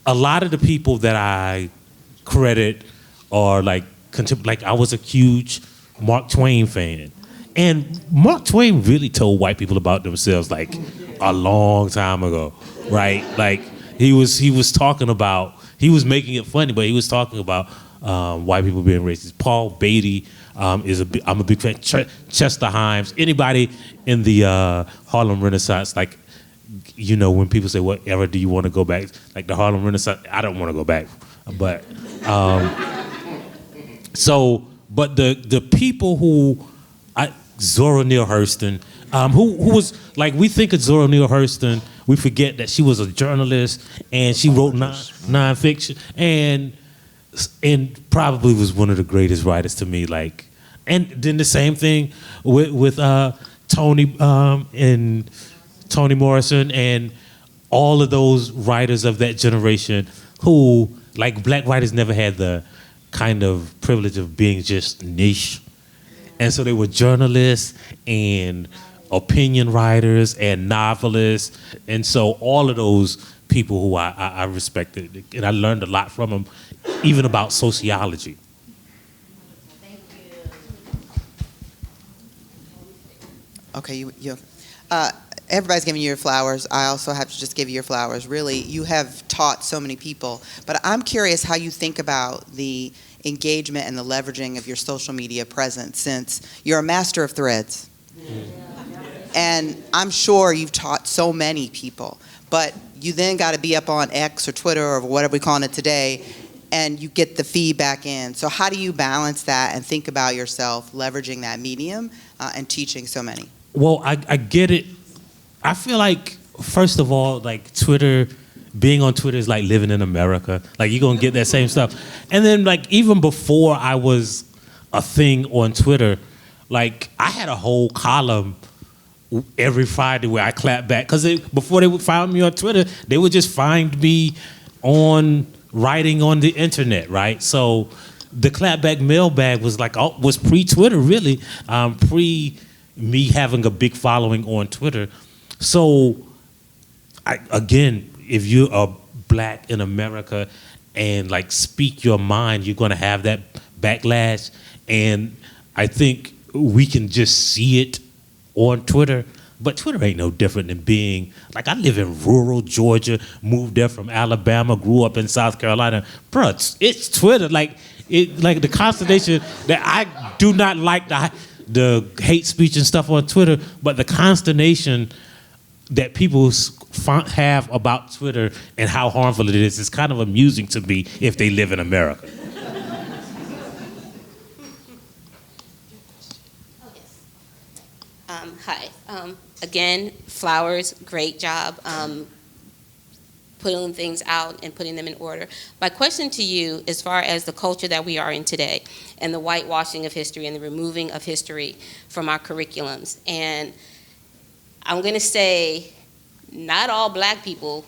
a lot of the people that I credit are like I was a huge Mark Twain fan, and Mark Twain really told white people about themselves like a long time ago, right? Like he was talking about, he was making it funny, but he was talking about white people being racist. Paul Beatty I'm a big fan. Chester Himes. Anybody in the Harlem Renaissance, like, you know, when people say, what era do you want to go back? Like the Harlem Renaissance, I don't want to go back. But, but the people who, Zora Neale Hurston, who was, like, we think of Zora Neale Hurston, we forget that she was a journalist and she wrote nonfiction and probably was one of the greatest writers to me. Like, and then the same thing with Toni and Toni Morrison and all of those writers of that generation who, like, black writers never had the kind of privilege of being just niche. And so they were journalists and opinion writers and novelists. And so all of those people who I respected, and I learned a lot from them, even about sociology. Thank you. Okay, everybody's giving you your flowers. I also have to just give you your flowers. Really, you have taught so many people. But I'm curious how you think about the engagement and the leveraging of your social media presence, since you're a master of threads. And I'm sure you've taught so many people, but you then got to be up on X or Twitter or whatever we're calling it today, and you get the feedback in. So how do you balance that and think about yourself leveraging that medium and teaching so many? Well, I get it. I feel like, first of all, like, Twitter, being on Twitter is like living in America. Like, you're going to get that same stuff. And then, like, even before I was a thing on Twitter, like, I had a whole column every Friday where I clap back. Because before they would find me on Twitter, they would just find me on writing on the internet, right? So the clapback mailbag was like, was pre-Twitter, really, pre me having a big following on Twitter. So, again, if you are black in America and, like, speak your mind, you're going to have that backlash. And I think we can just see it on Twitter. But Twitter ain't no different than being, like, I live in rural Georgia, moved there from Alabama, grew up in South Carolina. Bruh, it's Twitter. Like the consternation that I do not like the hate speech and stuff on Twitter, but the consternation that people have about Twitter and how harmful it is kind of amusing to me if they live in America. Hi. Again, flowers, great job putting things out and putting them in order. My question to you, as far as the culture that we are in today, and the whitewashing of history and the removing of history from our curriculums, and I'm going to say not all black people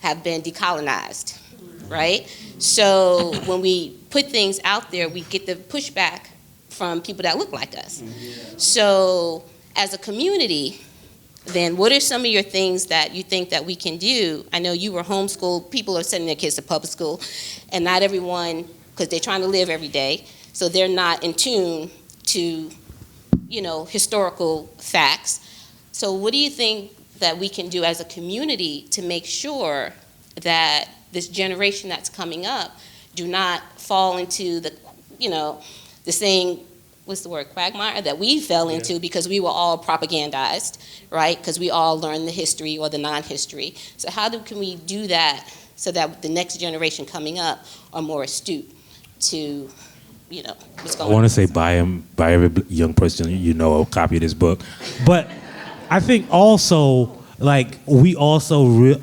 have been decolonized, right? So when we put things out there, we get the pushback from people that look like us. So as a community, then what are some of your things that you think that we can do? I know you were homeschooled. People are sending their kids to public school, and not everyone, because they're trying to live every day, so they're not in tune to, historical facts. So what do you think that we can do as a community to make sure that this generation that's coming up do not fall into the, the same, what's the word, quagmire that we fell into because we were all propagandized, right? Because we all learned the history or the non-history. So can we do that so that the next generation coming up are more astute to, what's going on? I want to say buy every young person a copy of this book. But I think also, we also,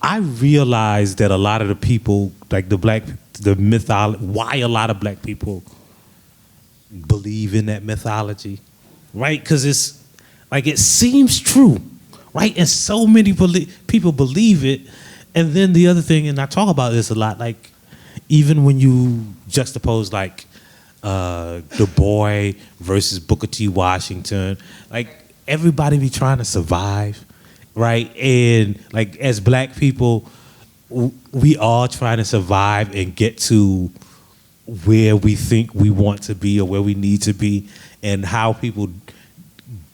I realized that a lot of the people, why a lot of black people believe in that mythology, right? Because it's, it seems true, right? And so many people believe it. And then the other thing, and I talk about this a lot, even when you juxtapose, Du Bois versus Booker T. Washington, everybody be trying to survive, right? And as black people, we all trying to survive and get to where we think we want to be or where we need to be, and how people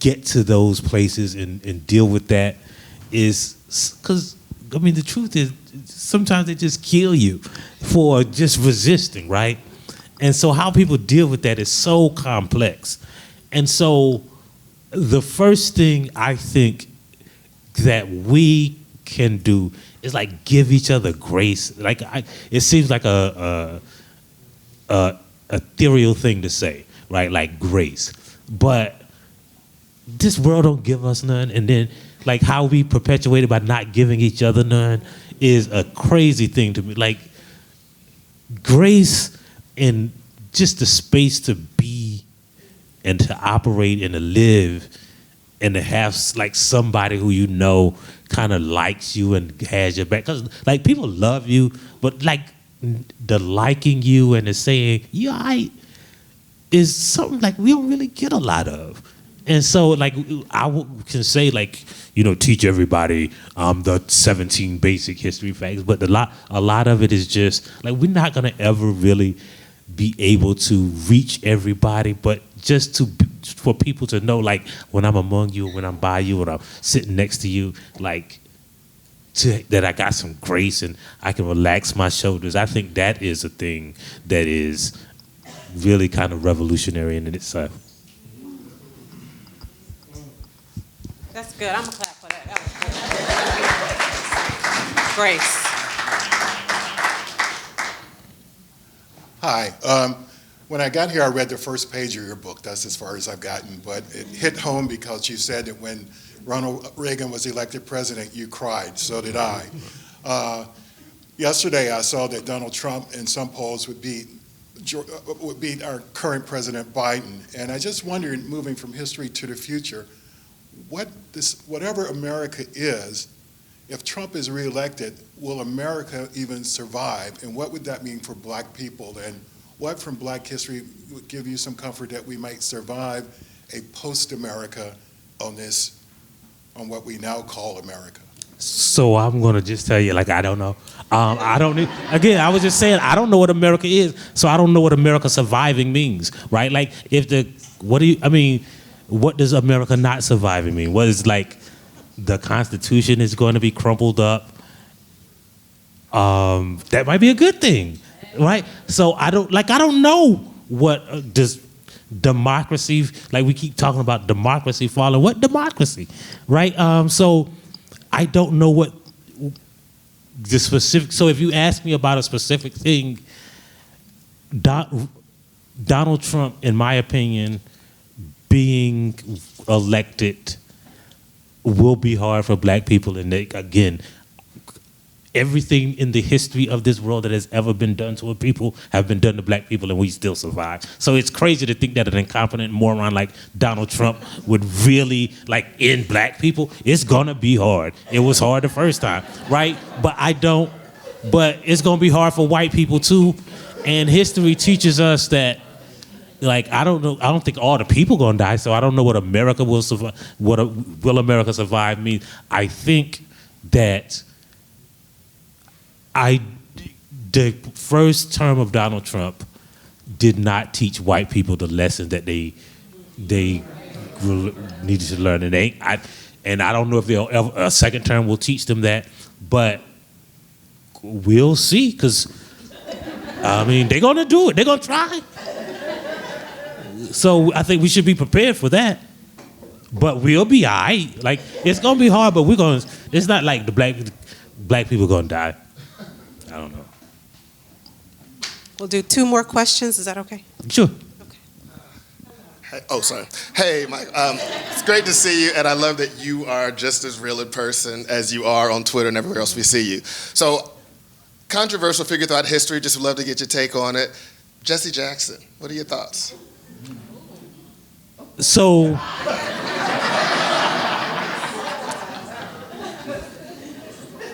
get to those places and deal with that is because, the truth is sometimes they just kill you for just resisting, right? And so how people deal with that is so complex. And so the first thing I think that we can do is give each other grace. It seems like a ethereal thing to say, right? Grace. But this world don't give us none, and then how we perpetuate it by not giving each other none is a crazy thing to me. Grace and just the space to be and to operate and to live and to have somebody who kind of likes you and has your back. Because people love you, but the liking you and the saying, you all right, is something we don't really get a lot of. And so I can say teach everybody the 17 basic history facts, but a lot of it is just we're not gonna ever really be able to reach everybody, but just for people to know when I'm among you, when I'm by you, when I'm sitting next to you, that I got some grace and I can relax my shoulders. I think that is a thing that is really kind of revolutionary in itself. That's good. I'm going to clap for that. That was good. Grace. Hi. When I got here, I read the first page of your book. That's as far as I've gotten. But it hit home because you said that when Ronald Reagan was elected president, you cried. So did I. Yesterday, I saw that Donald Trump in some polls would beat our current President Biden. And I just wondered, moving from history to the future, whatever America is, if Trump is reelected, will America even survive? And what would that mean for black people? And what from black history would give you some comfort that we might survive a post-America on what we now call America? So I'm gonna just tell you, I don't know. Again, I was just saying, I don't know what America is, so I don't know what America surviving means, right? What does America not surviving mean? What is the Constitution is going to be crumpled up? That might be a good thing, right? So I don't know what does democracy, we keep talking about democracy falling. What democracy, right? So I don't know what the specific. So if you ask me about a specific thing, Donald Trump, in my opinion, being elected will be hard for black people, and again, everything in the history of this world that has ever been done to a people have been done to black people, and we still survive. So it's crazy to think that an incompetent moron like Donald Trump would really like end black people. It's gonna be hard. It was hard the first time, right? But it's gonna be hard for white people too. And history teaches us that, like, I don't think all the people gonna die, so I don't know what America will survive, will America survive means. I think that the first term of Donald Trump did not teach white people the lesson that they needed to learn. And I don't know if a second term will teach them that, but we'll see. Because I mean, they're gonna do it. They're gonna try. So I think we should be prepared for that. But we'll be all right. Like, it's gonna be hard, but it's not like the black people gonna die. I don't know. We'll do 2 more questions. Is that okay? Sure. Hey, oh, sorry. Hey, Mike. It's great to see you, and I love that you are just as real in person as you are on Twitter and everywhere else we see you. So, controversial figure throughout history. Just would love to get your take on it. Jesse Jackson. What are your thoughts? So,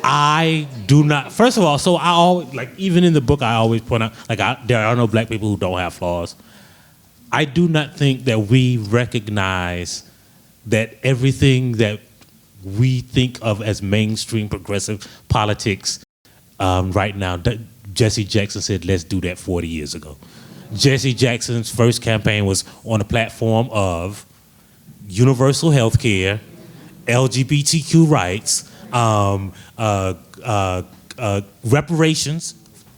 I do not. First of all, so I always, like, even in the book, I always point out, like, there are no black people who don't have flaws. I do not think that we recognize that everything that we think of as mainstream progressive politics right now, Jesse Jackson said, let's do that 40 years ago. Jesse Jackson's first campaign was on a platform of universal health care, LGBTQ rights, reparations.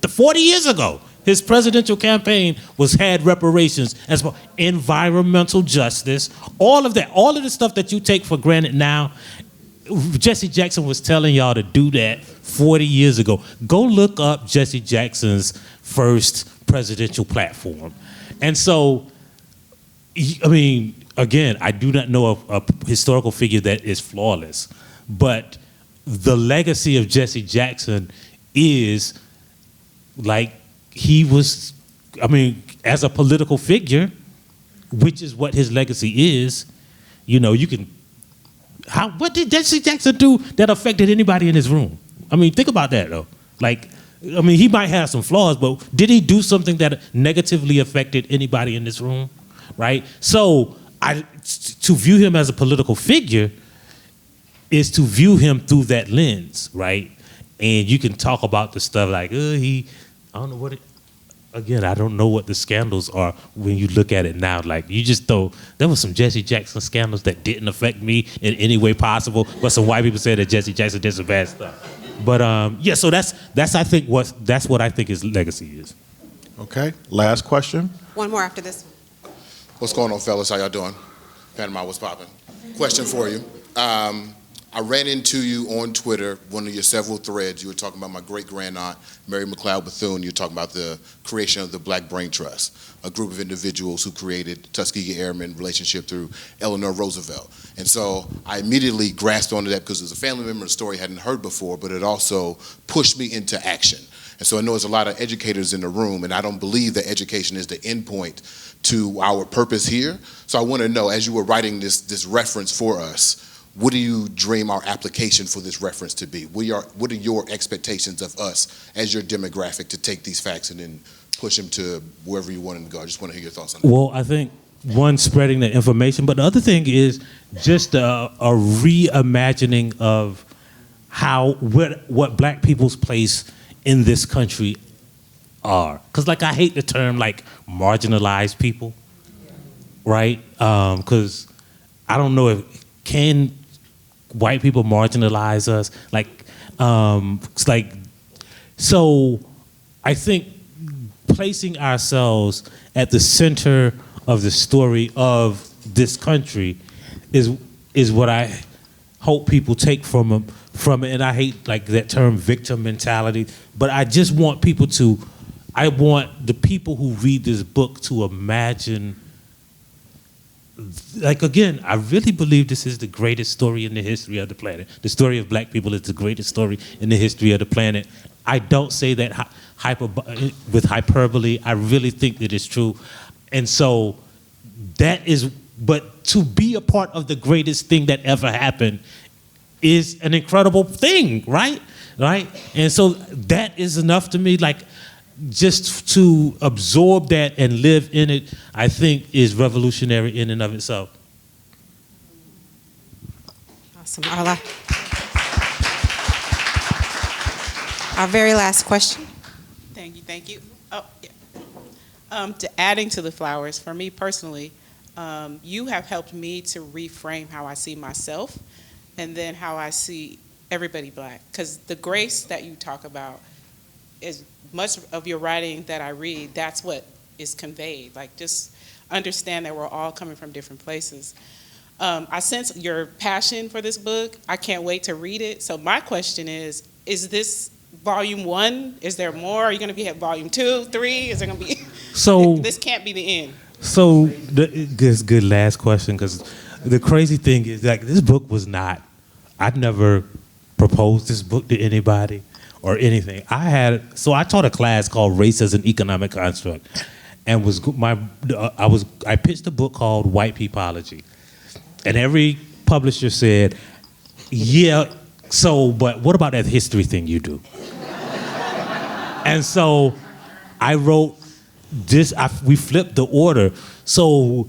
40 years ago, his presidential campaign had reparations, as well, environmental justice, all of that, all of the stuff that you take for granted now. Jesse Jackson was telling y'all to do that 40 years ago. Go look up Jesse Jackson's first presidential platform. And so, I mean, again, I do not know a historical figure that is flawless, but the legacy of Jesse Jackson is, like, he was, I mean, as a political figure, which is what his legacy is, you know, you can, what did Jesse Jackson do that affected anybody in his room? I mean, think about that, though. Like, I mean, he might have some flaws, but did he do something that negatively affected anybody in this room, right? So, to view him as a political figure is to view him through that lens, right? And you can talk about the stuff like, I don't know what again, I don't know what the scandals are when you look at it now. Like, you just there was some Jesse Jackson scandals that didn't affect me in any way possible, but some white people said that Jesse Jackson did some bad stuff. But yeah, so that's what I think his legacy is. Okay, last question. One more after this. What's going on, fellas? How y'all doing? Panama, what's popping? Question for you. I ran into you on Twitter, one of your several threads. You were talking about my great-grand-aunt, Mary McLeod Bethune. You were talking about the creation of the Black Brain Trust, a group of individuals who created Tuskegee Airmen relationship through Eleanor Roosevelt. And so I immediately grasped onto that because it was a family member story I hadn't heard before, but it also pushed me into action. And so I know there's a lot of educators in the room, and I don't believe that education is the endpoint to our purpose here. So I want to know, as you were writing this reference for us, what do you dream our application for this reference to be? What are your expectations of us as your demographic to take these facts and then push them to wherever you want them to go? I just want to hear your thoughts on that. Well, I think, one, spreading the information, but the other thing is just a reimagining of what black people's place in this country are. Because, like, I hate the term, like, marginalized people, right? Because I don't know can white people marginalize us? It's like, so I think placing ourselves at the center of the story of this country is what I hope people take from it. And I hate, like, that term victim mentality, but I just want I want the people who read this book to imagine like, again, I really believe this is the greatest story in the history of the planet. The story of black people is the greatest story in the history of the planet. I don't say that with hyperbole. I really think that it's true. And so that is, but to be a part of the greatest thing that ever happened is an incredible thing, right? Right? And so that is enough to me, like, just to absorb that and live in it, I think is revolutionary in and of itself. Awesome. Our very last question. Thank you. Oh, yeah. Adding to the flowers, for me personally, you have helped me to reframe how I see myself and then how I see everybody black. Because the grace that you talk about is much of your writing that I read, that's what is conveyed. Like, just understand that we're all coming from different places. I sense your passion for this book. I can't wait to read it. So my question is this volume 1? Is there more? Are you going to be at volume 2, 3? Is there going to be? So this can't be the end. So this good last question, because the crazy thing is that this book was not. I'd never proposed this book to anybody or anything. I taught a class called Race as an Economic Construct, and I pitched a book called White Peopleology, and every publisher said, "Yeah, so but what about that history thing you do?" And so I wrote this. We flipped the order. So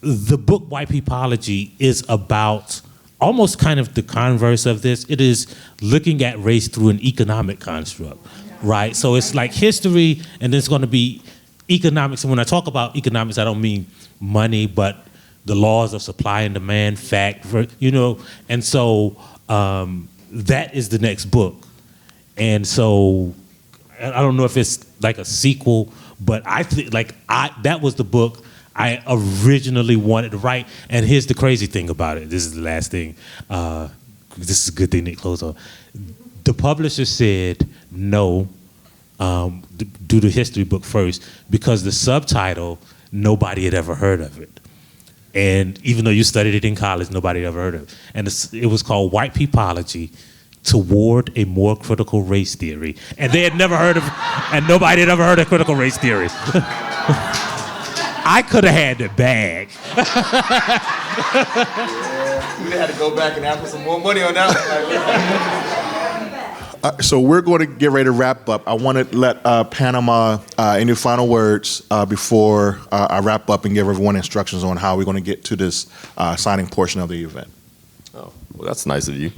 the book White Peopleology is about almost kind of the converse of this. It is looking at race through an economic construct, right? So it's like history, and then it's going to be economics. And when I talk about economics, I don't mean money, but the laws of supply and demand, and so that is the next book. And so I don't know if it's like a sequel, but I think that was the book I originally wanted to write. And here's the crazy thing about it. This is the last thing. This is a good thing to close on. The publisher said no, do the history book first, because the subtitle, nobody had ever heard of it. And even though you studied it in college, nobody had ever heard of it. And it was called White Peopleology, Toward a More Critical Race Theory. And they had never heard of, and nobody had ever heard of critical race theory. I could have had the bag. We had to go back and ask for some more money on that. So we're going to get ready to wrap up. I want to let Panama, any final words before I wrap up and give everyone instructions on how we're going to get to this signing portion of the event. Oh, well, that's nice of you.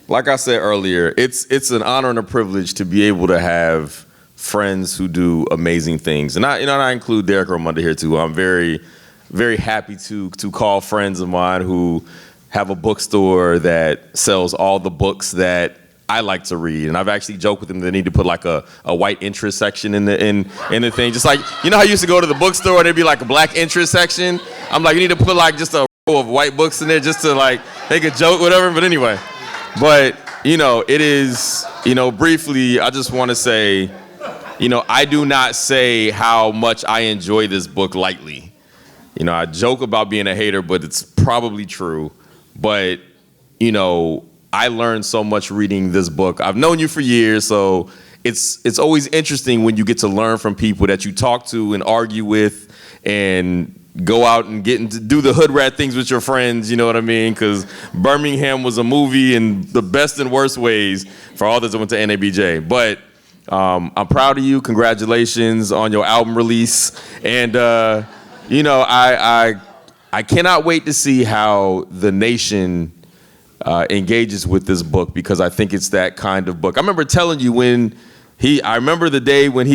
Like I said earlier, it's an honor and a privilege to be able to have friends who do amazing things, and I include Derrick A here too. I'm very, very happy to call friends of mine who have a bookstore that sells all the books that I like to read, and I've actually joked with them they need to put like a white interest section in the thing, just like how I used to go to the bookstore and there'd be like a black interest section. I'm like, you need to put like just a row of white books in there just to like make a joke, whatever. But anyway, it is briefly. I just want to say, I do not say how much I enjoy this book lightly. I joke about being a hater, but it's probably true. But I learned so much reading this book. I've known you for years, so it's always interesting when you get to learn from people that you talk to and argue with and go out and get into do the hood rat things with your friends, you know what I mean? Because Birmingham was a movie in the best and worst ways for all those that went to NABJ. But I'm proud of you. Congratulations on your album release. And, I cannot wait to see how the nation engages with this book, because I think it's that kind of book. I remember telling you I remember the day when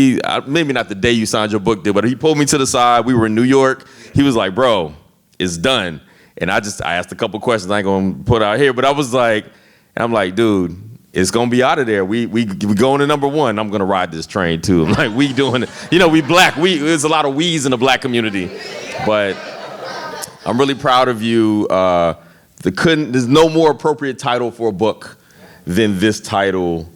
maybe not the day you signed your book deal, but he pulled me to the side. We were in New York. He was like, "Bro, it's done." And I asked a couple questions I ain't gonna put out here, but I'm like, dude, it's gonna be out of there. We going to #1. I'm gonna ride this train too. I'm like, we doing it. We black. There's a lot of we's in the black community, but I'm really proud of you. There's no more appropriate title for a book than this title.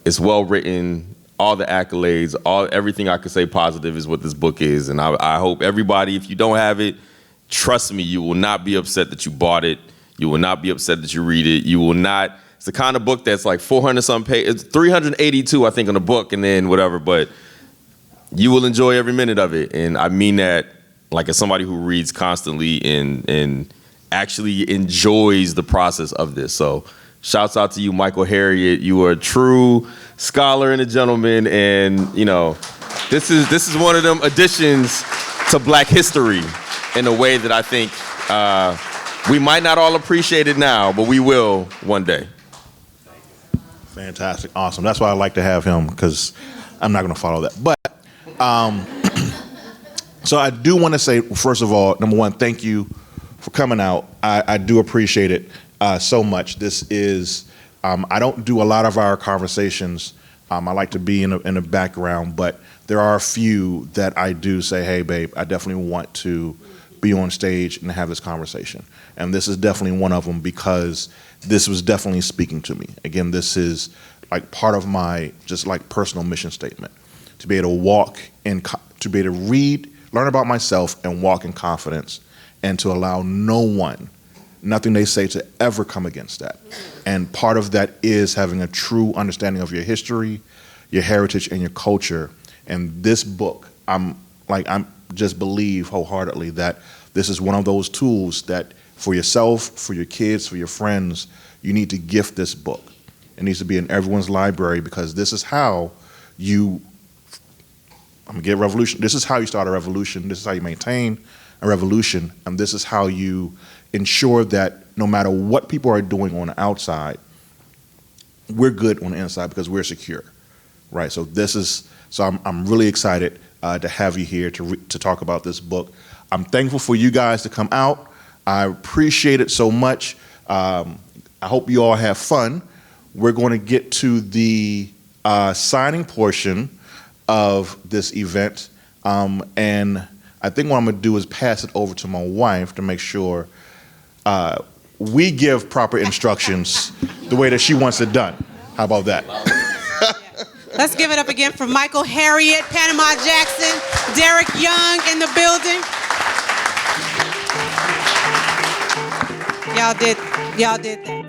It's well written. all the accolades, everything I could say positive is what this book is. And I hope everybody, if you don't have it, trust me, you will not be upset that you bought it. You will not be upset that you read it. You will not. It's the kind of book that's like 400-something pages. It's 382, I think, on the book, and then whatever. But you will enjoy every minute of it, and I mean that like as somebody who reads constantly and actually enjoys the process of this. So, shouts out to you, Michael Harriot. You are a true scholar and a gentleman, and this is one of them additions to Black history in a way that I think we might not all appreciate it now, but we will one day. Fantastic, awesome. That's why I like to have him, because I'm not going to follow that. But so I do want to say, first of all, number one, thank you for coming out. I do appreciate it so much. This is, I don't do a lot of our conversations. I like to be in the background, but there are a few that I do say, hey, babe, I definitely want to be on stage and have this conversation. And this is definitely one of them, because this was definitely speaking to me. Again, this is like part of my just like personal mission statement, to be able to walk in, to be able to read, learn about myself and walk in confidence, and to allow no one, nothing they say to ever come against that. And part of that is having a true understanding of your history, your heritage, and your culture. And this book, I'm just believe wholeheartedly that this is one of those tools that for yourself, for your kids, for your friends, you need to gift this book. It needs to be in everyone's library, because this is how you, I'm gonna get revolution. This is how you start a revolution. This is how you maintain a revolution. And this is how you ensure that no matter what people are doing on the outside, we're good on the inside because we're secure, right? So I'm really excited to have you here to talk about this book. I'm thankful for you guys to come out. I appreciate it so much. I hope you all have fun. We're going to get to the signing portion of this event, and I think what I'm going to do is pass it over to my wife to make sure we give proper instructions the way that she wants it done. How about that? Let's give it up again for Michael Harriot, Panama Jackson, Derrick Young in the building. Y'all did that.